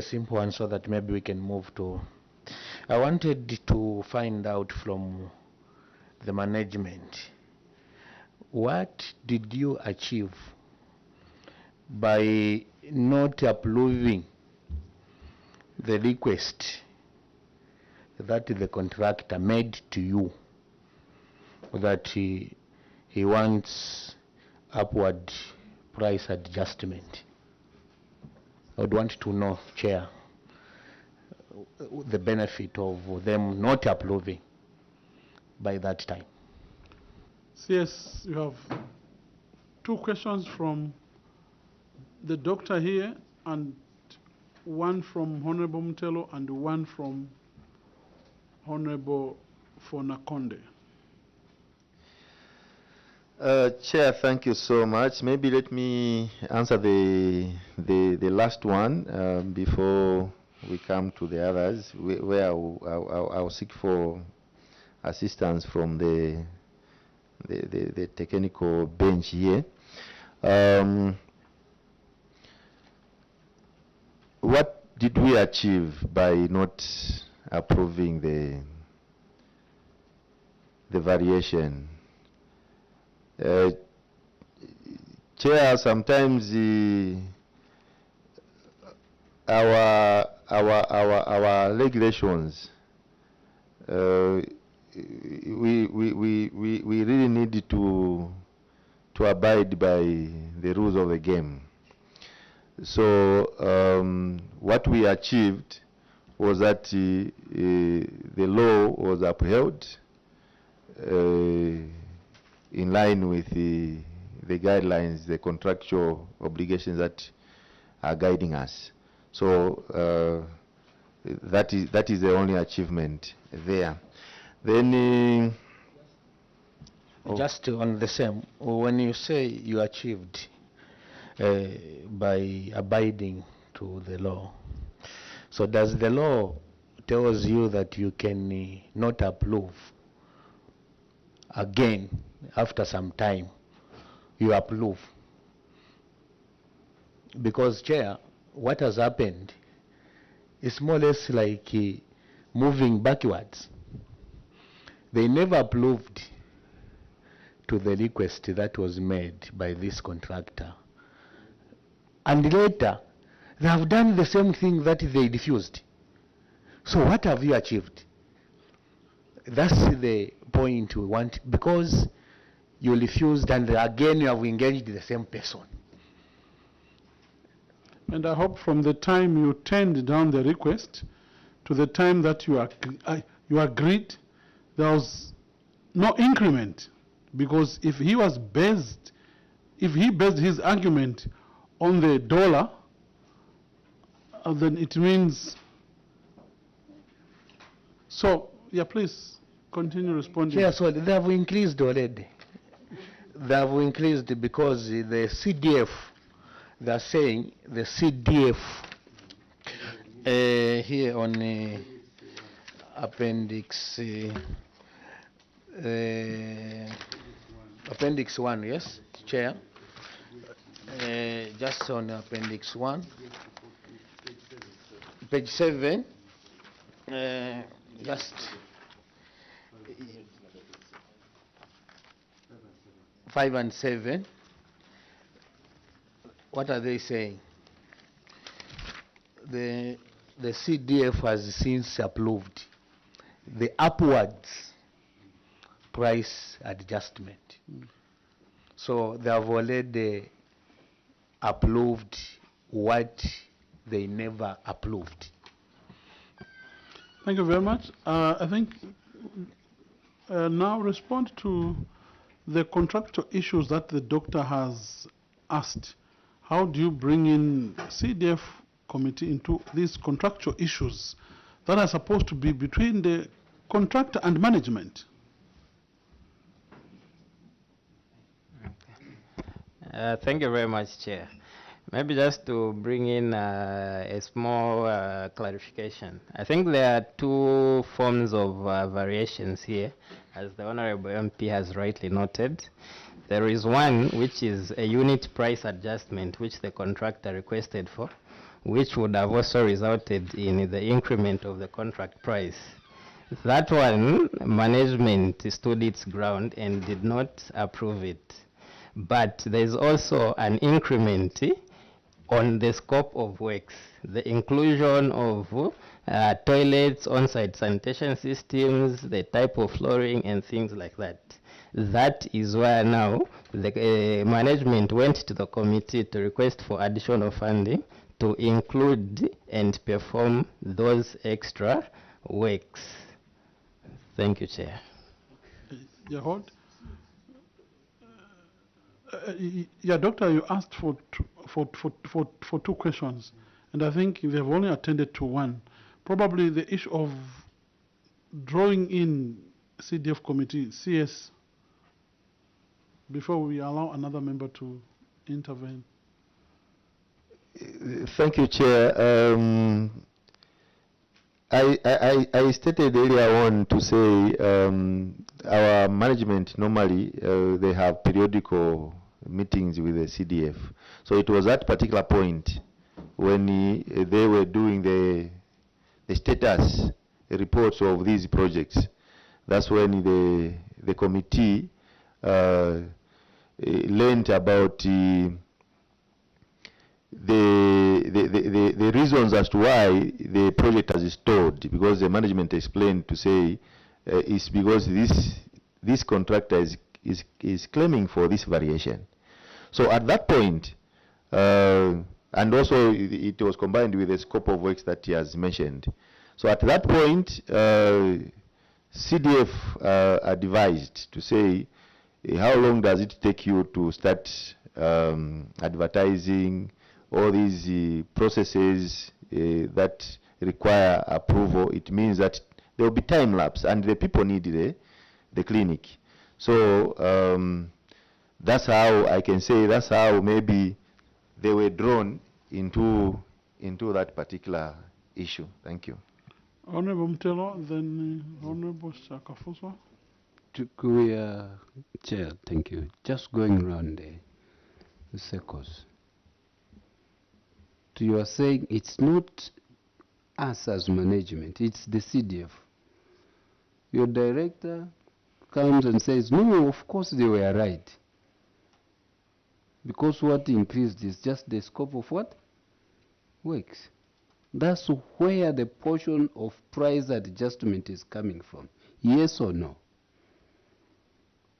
simple one so that maybe we can move to. I wanted to find out from the management, what did you achieve by not approving the request that the contractor made to you, that he wants upward price adjustment. I would want to know, Chair, the benefit of them not approving by that time. Yes, you have two questions from the doctor here, and one from Honorable Mutelo and one from Honorable Fonakonde. Chair, thank you so much. Maybe let me answer the last one before we come to the others, where I'll seek for assistance from the technical bench here. What did we achieve by not approving the variation? Chair, sometimes our regulations, we really need to abide by the rules of the game. So what we achieved was that the law was upheld in line with the guidelines, the contractual obligations that are guiding us. So that is the only achievement there. Then just on the same, when you say you achieved by abiding to the law, so does the law tells you that you can not approve again after some time you approve? Because, Chair, what has happened is more or less like moving backwards. They never approved to the request that was made by this contractor, and later they have done the same thing that they refused. So what have you achieved? That's the point we want, because you refused and again you have engaged the same person. And I hope from the time you turned down the request to the time that you agreed, there was no increment. Because if he based his argument on the dollar, then it means. So, yeah, please continue responding. Yeah, so they have increased already. They have increased because the CDF, they are saying the CDF here on appendix appendix 1, yes, Chair. Just on appendix 1, page 7, just 5 and 7. What are they saying? The CDF has since approved the upwards price adjustment. So they have already approved what they never approved. Thank you very much. I think now respond to the contractual issues that the doctor has asked. How do you bring in CDF committee into these contractual issues that are supposed to be between the contractor and management? Thank you very much, Chair. Maybe just to bring in a small clarification. I think there are two forms of variations here, as the Honorable MP has rightly noted. There is one which is a unit price adjustment, which the contractor requested for, which would have also resulted in the increment of the contract price. That one, management stood its ground and did not approve it. But there is also an increment on the scope of works, the inclusion of toilets, on-site sanitation systems, the type of flooring and things like that. That is where now the management went to the committee to request for additional funding to include and perform those extra works. Thank you, Chair. Yahod? Yeah, Doctor, you asked for two questions, and I think they've only attended to one. Probably the issue of drawing in CDF committee, CS, before we allow another member to intervene. Thank you, Chair. I stated earlier on to say our management normally they have periodical meetings with the CDF. So it was that particular point when they were doing the status reports of these projects. That's when the committee learned about the reasons as to why the project has stalled, because the management explained to say it's because this contractor is claiming for this variation. So at that point, and also it was combined with the scope of works that he has mentioned. So at that point, CDF advised to say, how long does it take you to start advertising all these processes that require approval? It means that there will be time lapse, and the people need the clinic. So that's how I can say, that's how maybe they were drawn into that particular issue. Thank you. Honorable Mtelo, then Honorable Sakafuso. Chair, thank you. Just going around the circles. You are saying it's not us as management, it's the CDF. Your director comes and says, no, of course they were right. Because what increased is just the scope of what? Works. That's where the portion of price adjustment is coming from. Yes or no?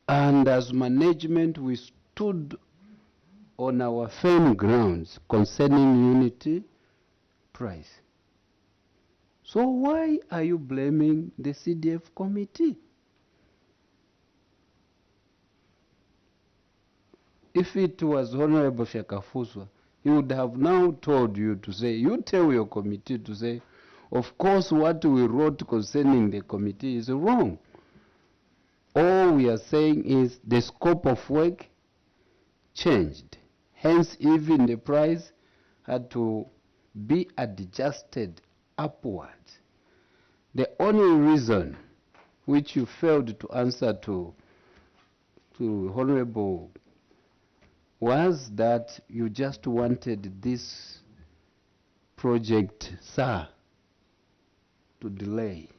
And as management, we stood on our firm grounds concerning unity price. So why are you blaming the CDF committee? If it was Honorable Shakafuswa, he would have now told you to say, you tell your committee to say, of course what we wrote concerning the committee is wrong. All we are saying is the scope of work changed. Hence, even the price had to be adjusted upwards. The only reason which you failed to answer to Honorable was that you just wanted this project, sir, to delay.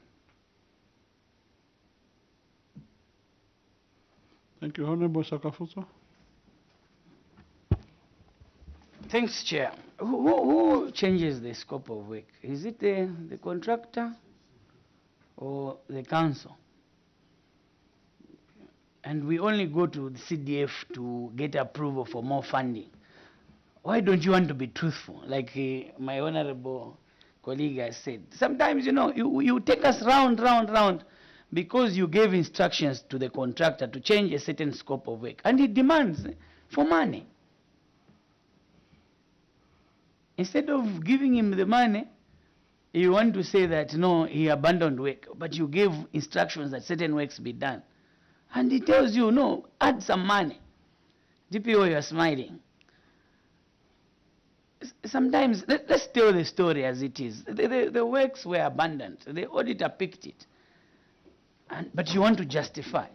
Thank you. Honorable Sakafuso. Thanks, Chair. Who changes the scope of work? Is it the contractor or the council? And we only go to the CDF to get approval for more funding. Why don't you want to be truthful? Like my honorable colleague has said. Sometimes, you know, you take us round, because you gave instructions to the contractor to change a certain scope of work. And he demands for money. Instead of giving him the money, you want to say that, no, he abandoned work. But you gave instructions that certain works be done. And he tells you, no, add some money. DPO, you're smiling. Sometimes, let's tell the story as it is. The works were abandoned. The auditor picked it. But you want to justify.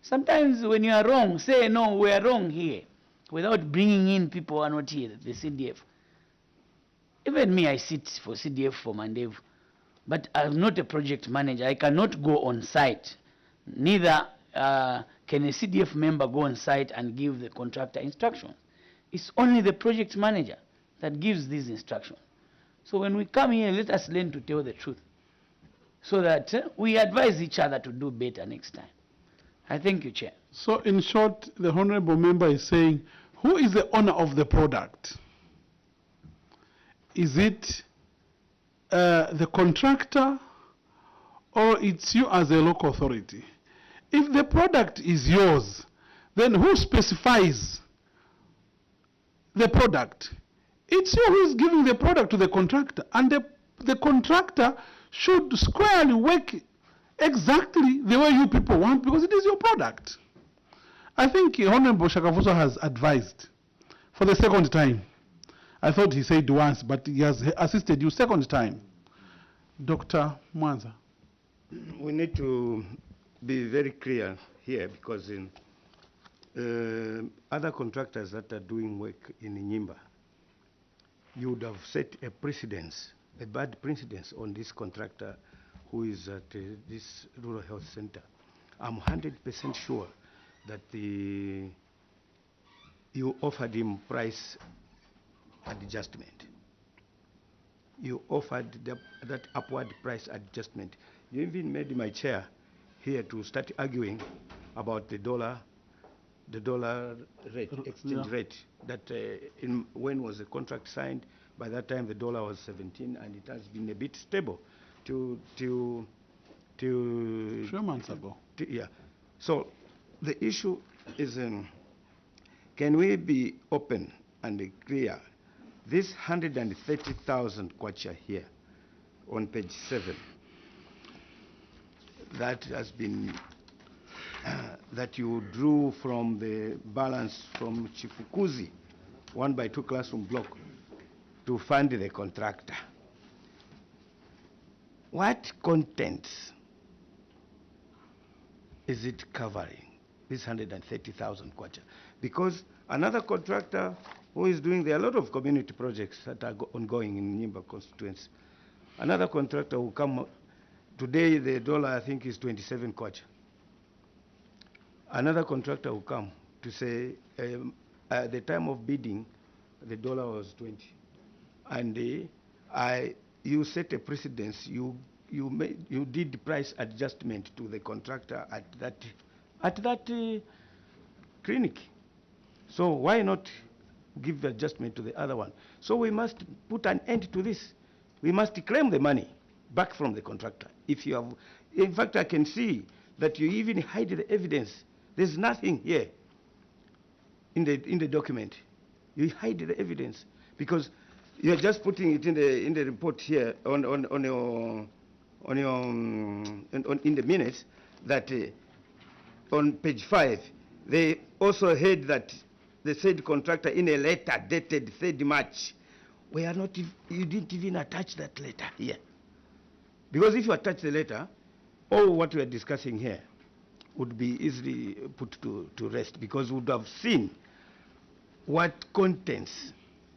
Sometimes when you are wrong, say, no, we are wrong here, without bringing in people who are not here, the CDF. Even me, I sit for CDF for Mandevu. But I'm not a project manager. I cannot go on site. Neither can a CDF member go on site and give the contractor instructions. It's only the project manager. that gives these instructions. So when we come here, let us learn to tell the truth so that we advise each other to do better next time. I thank you, Chair. So in short, the honorable member is saying, who is the owner of the product? Is it the contractor or it's you as a local authority? If the product is yours, then who specifies the product? It's you who is giving the product to the contractor, and the contractor should squarely work exactly the way you people want, because it is your product. I think Honorable Shakafuso has advised for the second time. I thought he said once, but he has assisted you second time. Dr. Mwanza. We need to be very clear here, because in other contractors that are doing work in Nyimba, you would have set a precedence, a bad precedence on this contractor who is at this rural health center. I'm 100% sure that you offered him price adjustment. You offered that upward price adjustment. You even made my chair here to start arguing about the dollar rate, exchange rate. That when was the contract signed? By that time the dollar was 17, and it has been a bit stable to 3 months ago. Yeah. So the issue is, can we be open and clear? This 130,000 kwacha here on page 7, that has been that you drew from the balance from Chifukuzi 1x2 classroom block to fund the contractor. What contents is it covering, this 130,000 kwacha? Because another contractor who is doing, there are a lot of community projects that are ongoing in Nyimba constituency. Another contractor will come, today the dollar I think is 27 kwacha. Another contractor will come to say, at the time of bidding, the dollar was 20. And you set a precedence, you did price adjustment to the contractor at that clinic. So why not give the adjustment to the other one? So we must put an end to this. We must claim the money back from the contractor. If you have, in fact, I can see that you even hide the evidence. There's nothing here in the document. You hide the evidence because you're just putting it in the report here in the minutes that on page 5 they also heard that the said contractor in a letter dated 3rd March. We are not. You didn't even attach that letter here, because if you attach the letter, all what we are discussing here would be easily put to rest, because we would have seen what contents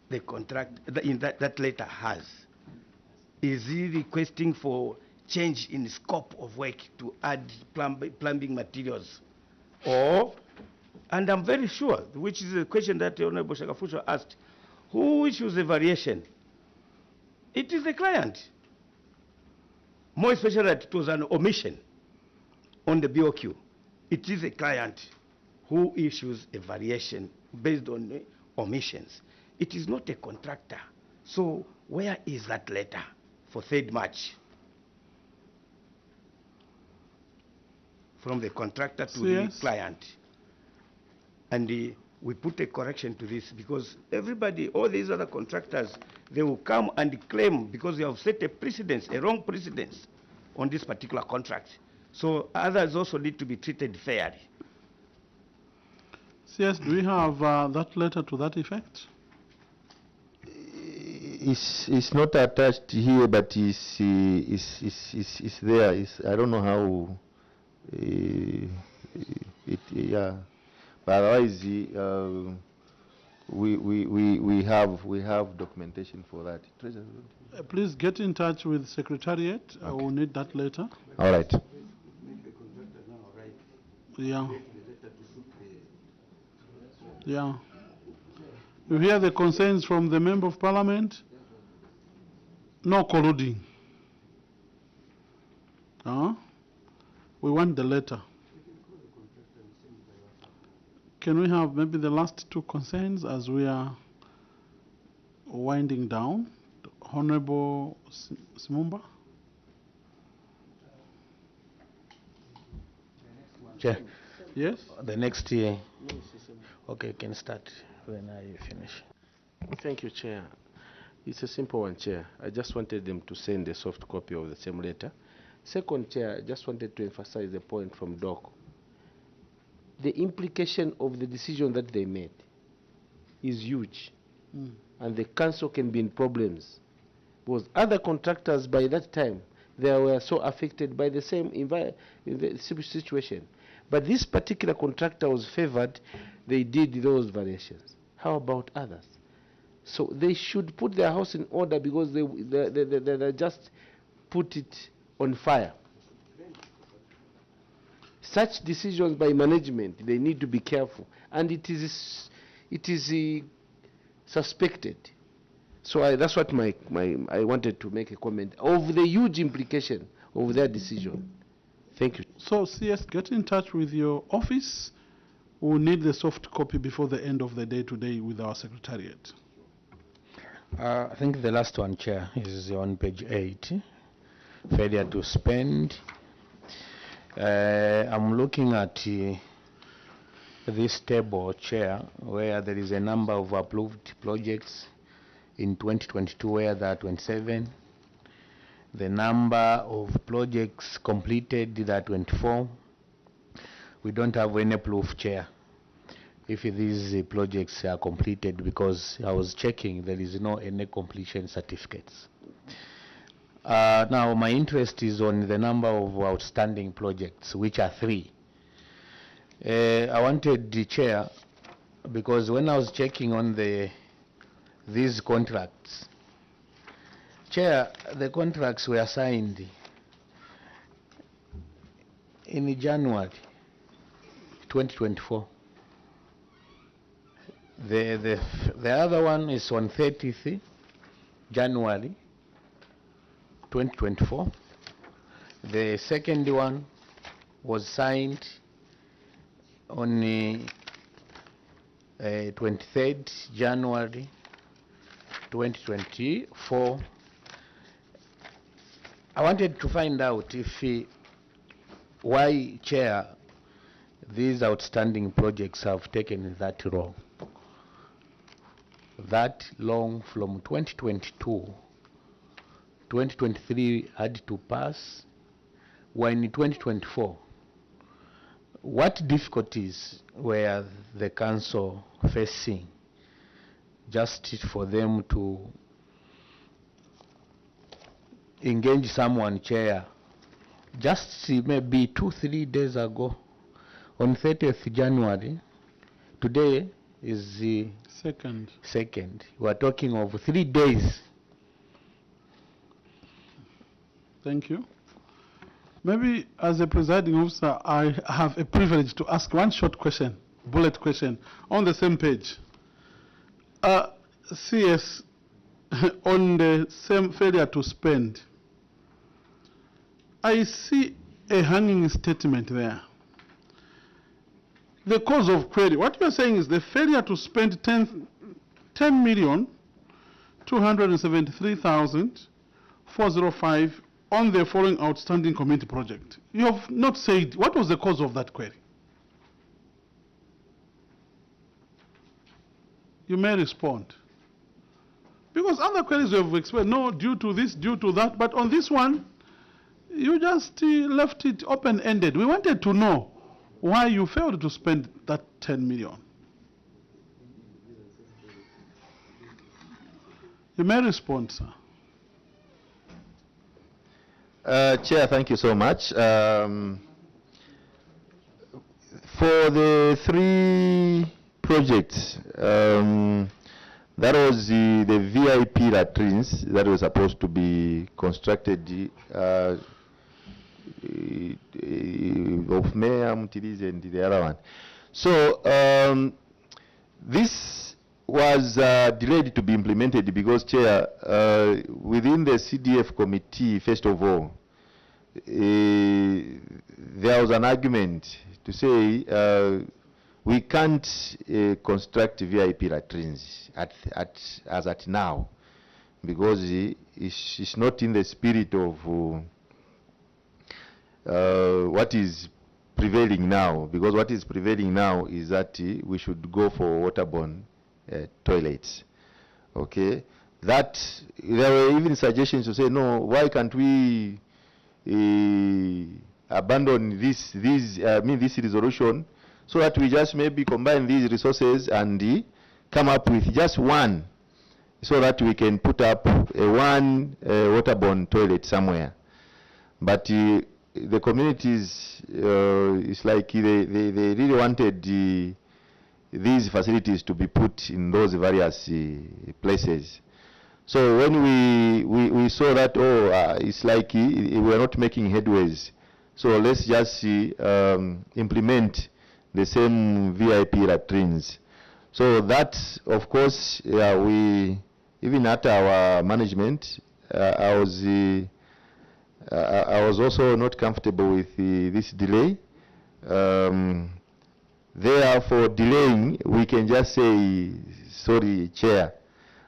the contract in that letter has. Is he requesting for change in scope of work to add plumbing materials? Or, and I'm very sure, which is a question that Honorable Shakafuso asked, who issues the variation? It is the client. More especially that it was an omission on the BOQ. It is a client who issues a variation based on omissions. It is not a contractor. So where is that letter for 3rd March? From the contractor to the client. And we put a correction to this, because everybody, all these other contractors, they will come and claim, because they have set a precedence, a wrong precedence on this particular contract. So others also need to be treated fairly. CS, do we have that letter to that effect? It's not attached here, but it's there. I don't know how. Yeah. But otherwise, we have documentation for that. Please get in touch with Secretariat. Okay. I will need that letter. All right. Yeah. Yeah. You hear the concerns from the Member of Parliament? No colluding. We want the letter. Can we have maybe the last two concerns as we are winding down? Honorable Simumba? Chair. Yes? The next year. Okay, you can start when I finish. Thank you, Chair. It's a simple one, Chair. I just wanted them to send a soft copy of the same letter. Second, Chair, I just wanted to emphasize the point from DOC. The implication of the decision that they made is huge. And the council can be in problems. Because other contractors by that time, they were so affected by the same situation. But this particular contractor was favored, they did those variations. How about others? So they should put their house in order because they just put it on fire. Such decisions by management, they need to be careful. And it is suspected. So that's what I wanted to make a comment of the huge implication of their decision. Thank you. So CS, get in touch with your office. We'll need the soft copy before the end of the day today with our secretariat. I think the last one, Chair, is on page 8. Failure to spend. I'm looking at this table, Chair, where there is a number of approved projects in 2022 where there are 27. The number of projects completed, there are 24. We don't have any proof, Chair, if these projects are completed, because I was checking, there is no any completion certificates. Now, my interest is on the number of outstanding projects, which are 3. I wanted the Chair, because when I was checking on these contracts, Chair, the contracts were signed in January 2024. The other one is on 30th January 2024. The second one was signed on 23rd January 2024. I wanted to find out if why, Chair, these outstanding projects have taken that long. That long from 2022, 2023 had to pass. When in 2024, what difficulties were the council facing just for them to engage someone, Chair, just maybe 2-3 days ago, on 30th January, today is the second. We are talking of 3 days. Thank you. Maybe as a presiding officer, I have a privilege to ask one short question, bullet question, on the same page. CS, on the same failure to spend, I see a hanging statement there. The cause of query, what you are saying is the failure to spend 10,273,405 on the following outstanding community project. You have not said what was the cause of that query. You may respond. Because other queries you have explained, no, due to this, due to that, but on this one, you just left it open-ended. We wanted to know why you failed to spend that 10 million. You may respond, sir. Chair, thank you so much. For the 3 projects, that was the VIP latrines that was supposed to be constructed of Mayor Mutilize and the other one. So this was delayed to be implemented because, Chair, within the CDF committee, first of all, there was an argument to say we can't construct VIP latrines as at now, because it's not in the spirit of what is prevailing now, because what is prevailing now is that we should go for waterborne toilets. Okay, that there were even suggestions to say, no, why can't we abandon this resolution, so that we just maybe combine these resources and come up with just one, so that we can put up one waterborne toilet somewhere. But the communities, it's like they really wanted these facilities to be put in those various places. So when we saw that, it's like we're not making headways, so let's just implement the same VIP latrines. So that, of course, we, even at our management, I was also not comfortable with this delay. Therefore, delaying, we can just say, sorry, Chair.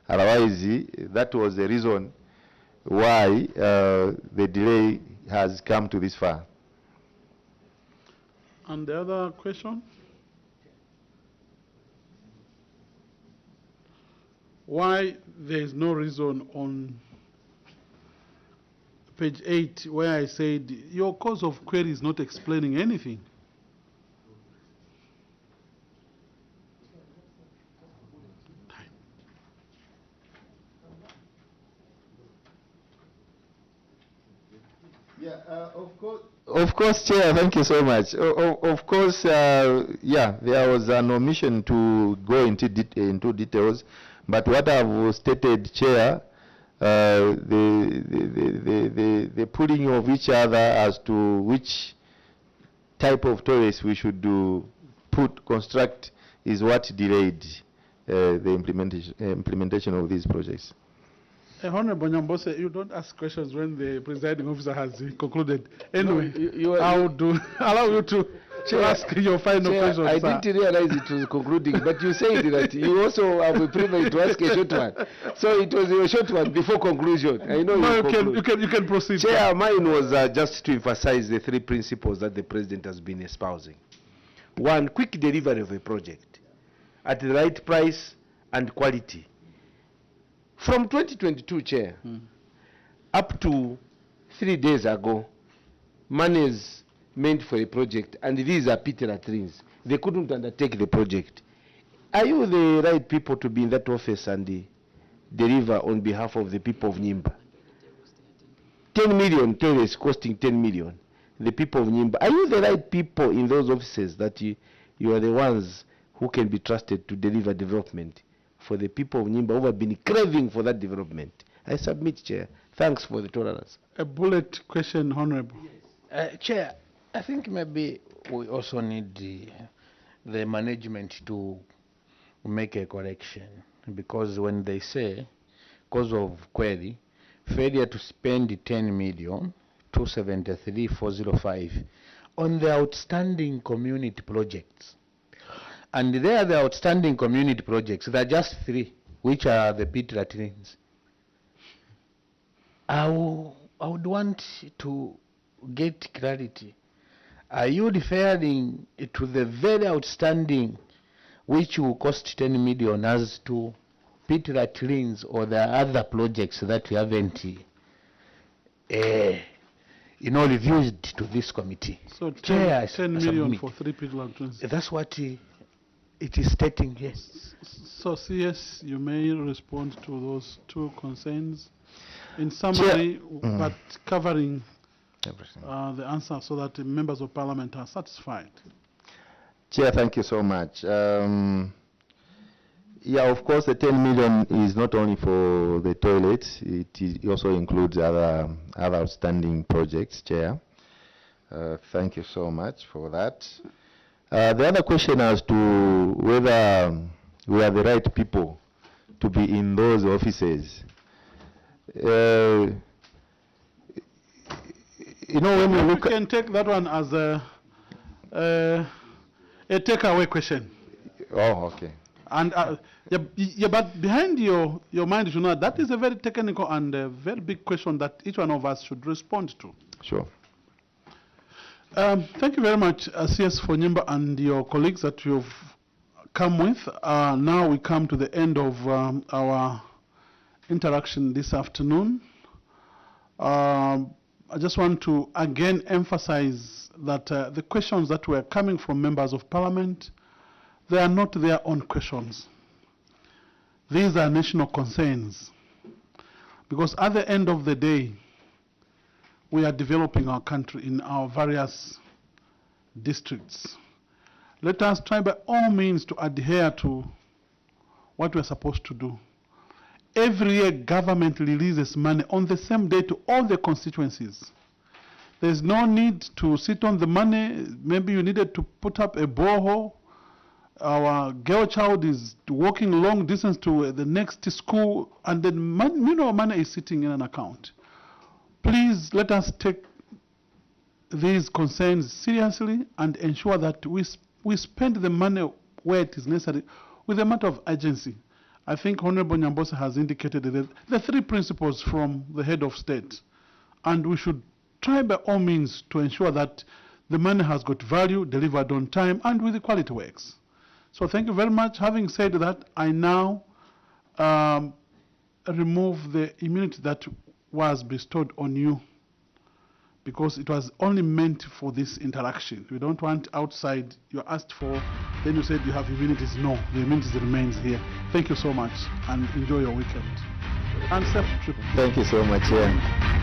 Otherwise, that was the reason why the delay has come to this far. And the other question? Why there is no reason on page 8 where I said your cause of query is not explaining anything? Yeah, of course, Chair, thank you so much. Of course, yeah, there was an omission to go into details, but what I've stated, Chair, the pulling of each other as to which type of toilets we should construct is what delayed the implementation of these projects. Honorable Nyambose, you don't ask questions when the presiding officer has concluded. Anyway, no, allow you to ask your final question. I didn't realize it was concluding, but you said that you also have a privilege to ask a short one. So it was a short one before conclusion. I know you can proceed. Chair, mine was just to emphasize the three principles that the president has been espousing. One, quick delivery of a project at the right price and quality. From 2022, Chair, up to 3 days ago, monies meant for a project, and these are pit latrines, they couldn't undertake the project. Are you the right people to be in that office and deliver on behalf of the people of Nyimba? 10 million toilets costing 10 million. The people of Nyimba. Are you the right people in those offices that you are the ones who can be trusted to deliver development for the people of Nyimba who have been craving for that development? I submit, Chair. Thanks for the tolerance. A bullet question, Honorable. Chair, I think maybe we also need the management to make a correction, because when they say cause of query, failure to spend 10,273,405 on the outstanding community projects. And there, the outstanding community projects, there are just 3, which are the pit latrines. I would want to get clarity. Are you referring to the very outstanding, which will cost 10 million, as to pit latrines, or the other projects that we haven't reviewed to this committee? So Chair, 10 million for 3 pit latrines. That's what it is stating, yes. So, CS, you may respond to those 2 concerns in summary, but covering the answer so that the members of parliament are satisfied. Chair, thank you so much. Yeah, of course, the 10 million is not only for the toilets, it also includes other outstanding projects, Chair. Thank you so much for that. The other question as to whether we are the right people to be in those offices. You know, when you look You can take that one as a takeaway question. Oh, okay. And yeah, but behind your mind, you know, that is a very technical and a very big question that each one of us should respond to. Sure. Thank you very much, CS Fonyimba and your colleagues that you've come with. Now we come to the end of our interaction this afternoon. I just want to again emphasize that the questions that were coming from members of parliament, they are not their own questions. These are national concerns. Because at the end of the day, we are developing our country in our various districts. Let us try by all means to adhere to what we're supposed to do. Every year, government releases money on the same day to all the constituencies. There's no need to sit on the money. Maybe you needed to put up a borehole. Our girl child is walking long distance to the next school, and then money is sitting in an account. Please let us take these concerns seriously and ensure that we spend the money where it is necessary with a matter of urgency. I think Honorable Nyambose has indicated the 3 principles from the head of state, and we should try by all means to ensure that the money has got value, delivered on time, and with the quality works. So thank you very much. Having said that, I now remove the immunity that was bestowed on you, because it was only meant for this interaction. We don't want outside, you're asked for, then you said you have immunities. No, the immunity remains here. Thank you so much, and enjoy your weekend. And safe trip. Thank you so much, yeah.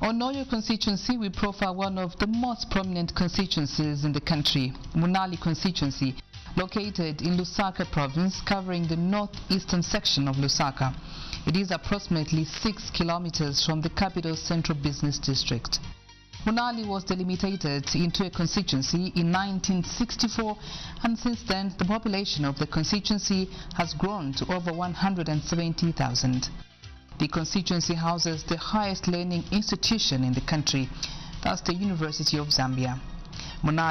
On Oyo constituency, we profile one of the most prominent constituencies in the country, Munali constituency, located in Lusaka province, covering the northeastern section of Lusaka. It is approximately 6 kilometers from the capital's central business district. Munali was delimitated into a constituency in 1964, and since then the population of the constituency has grown to over 170,000. The constituency houses the highest learning institution in the country, that's the University of Zambia. Munali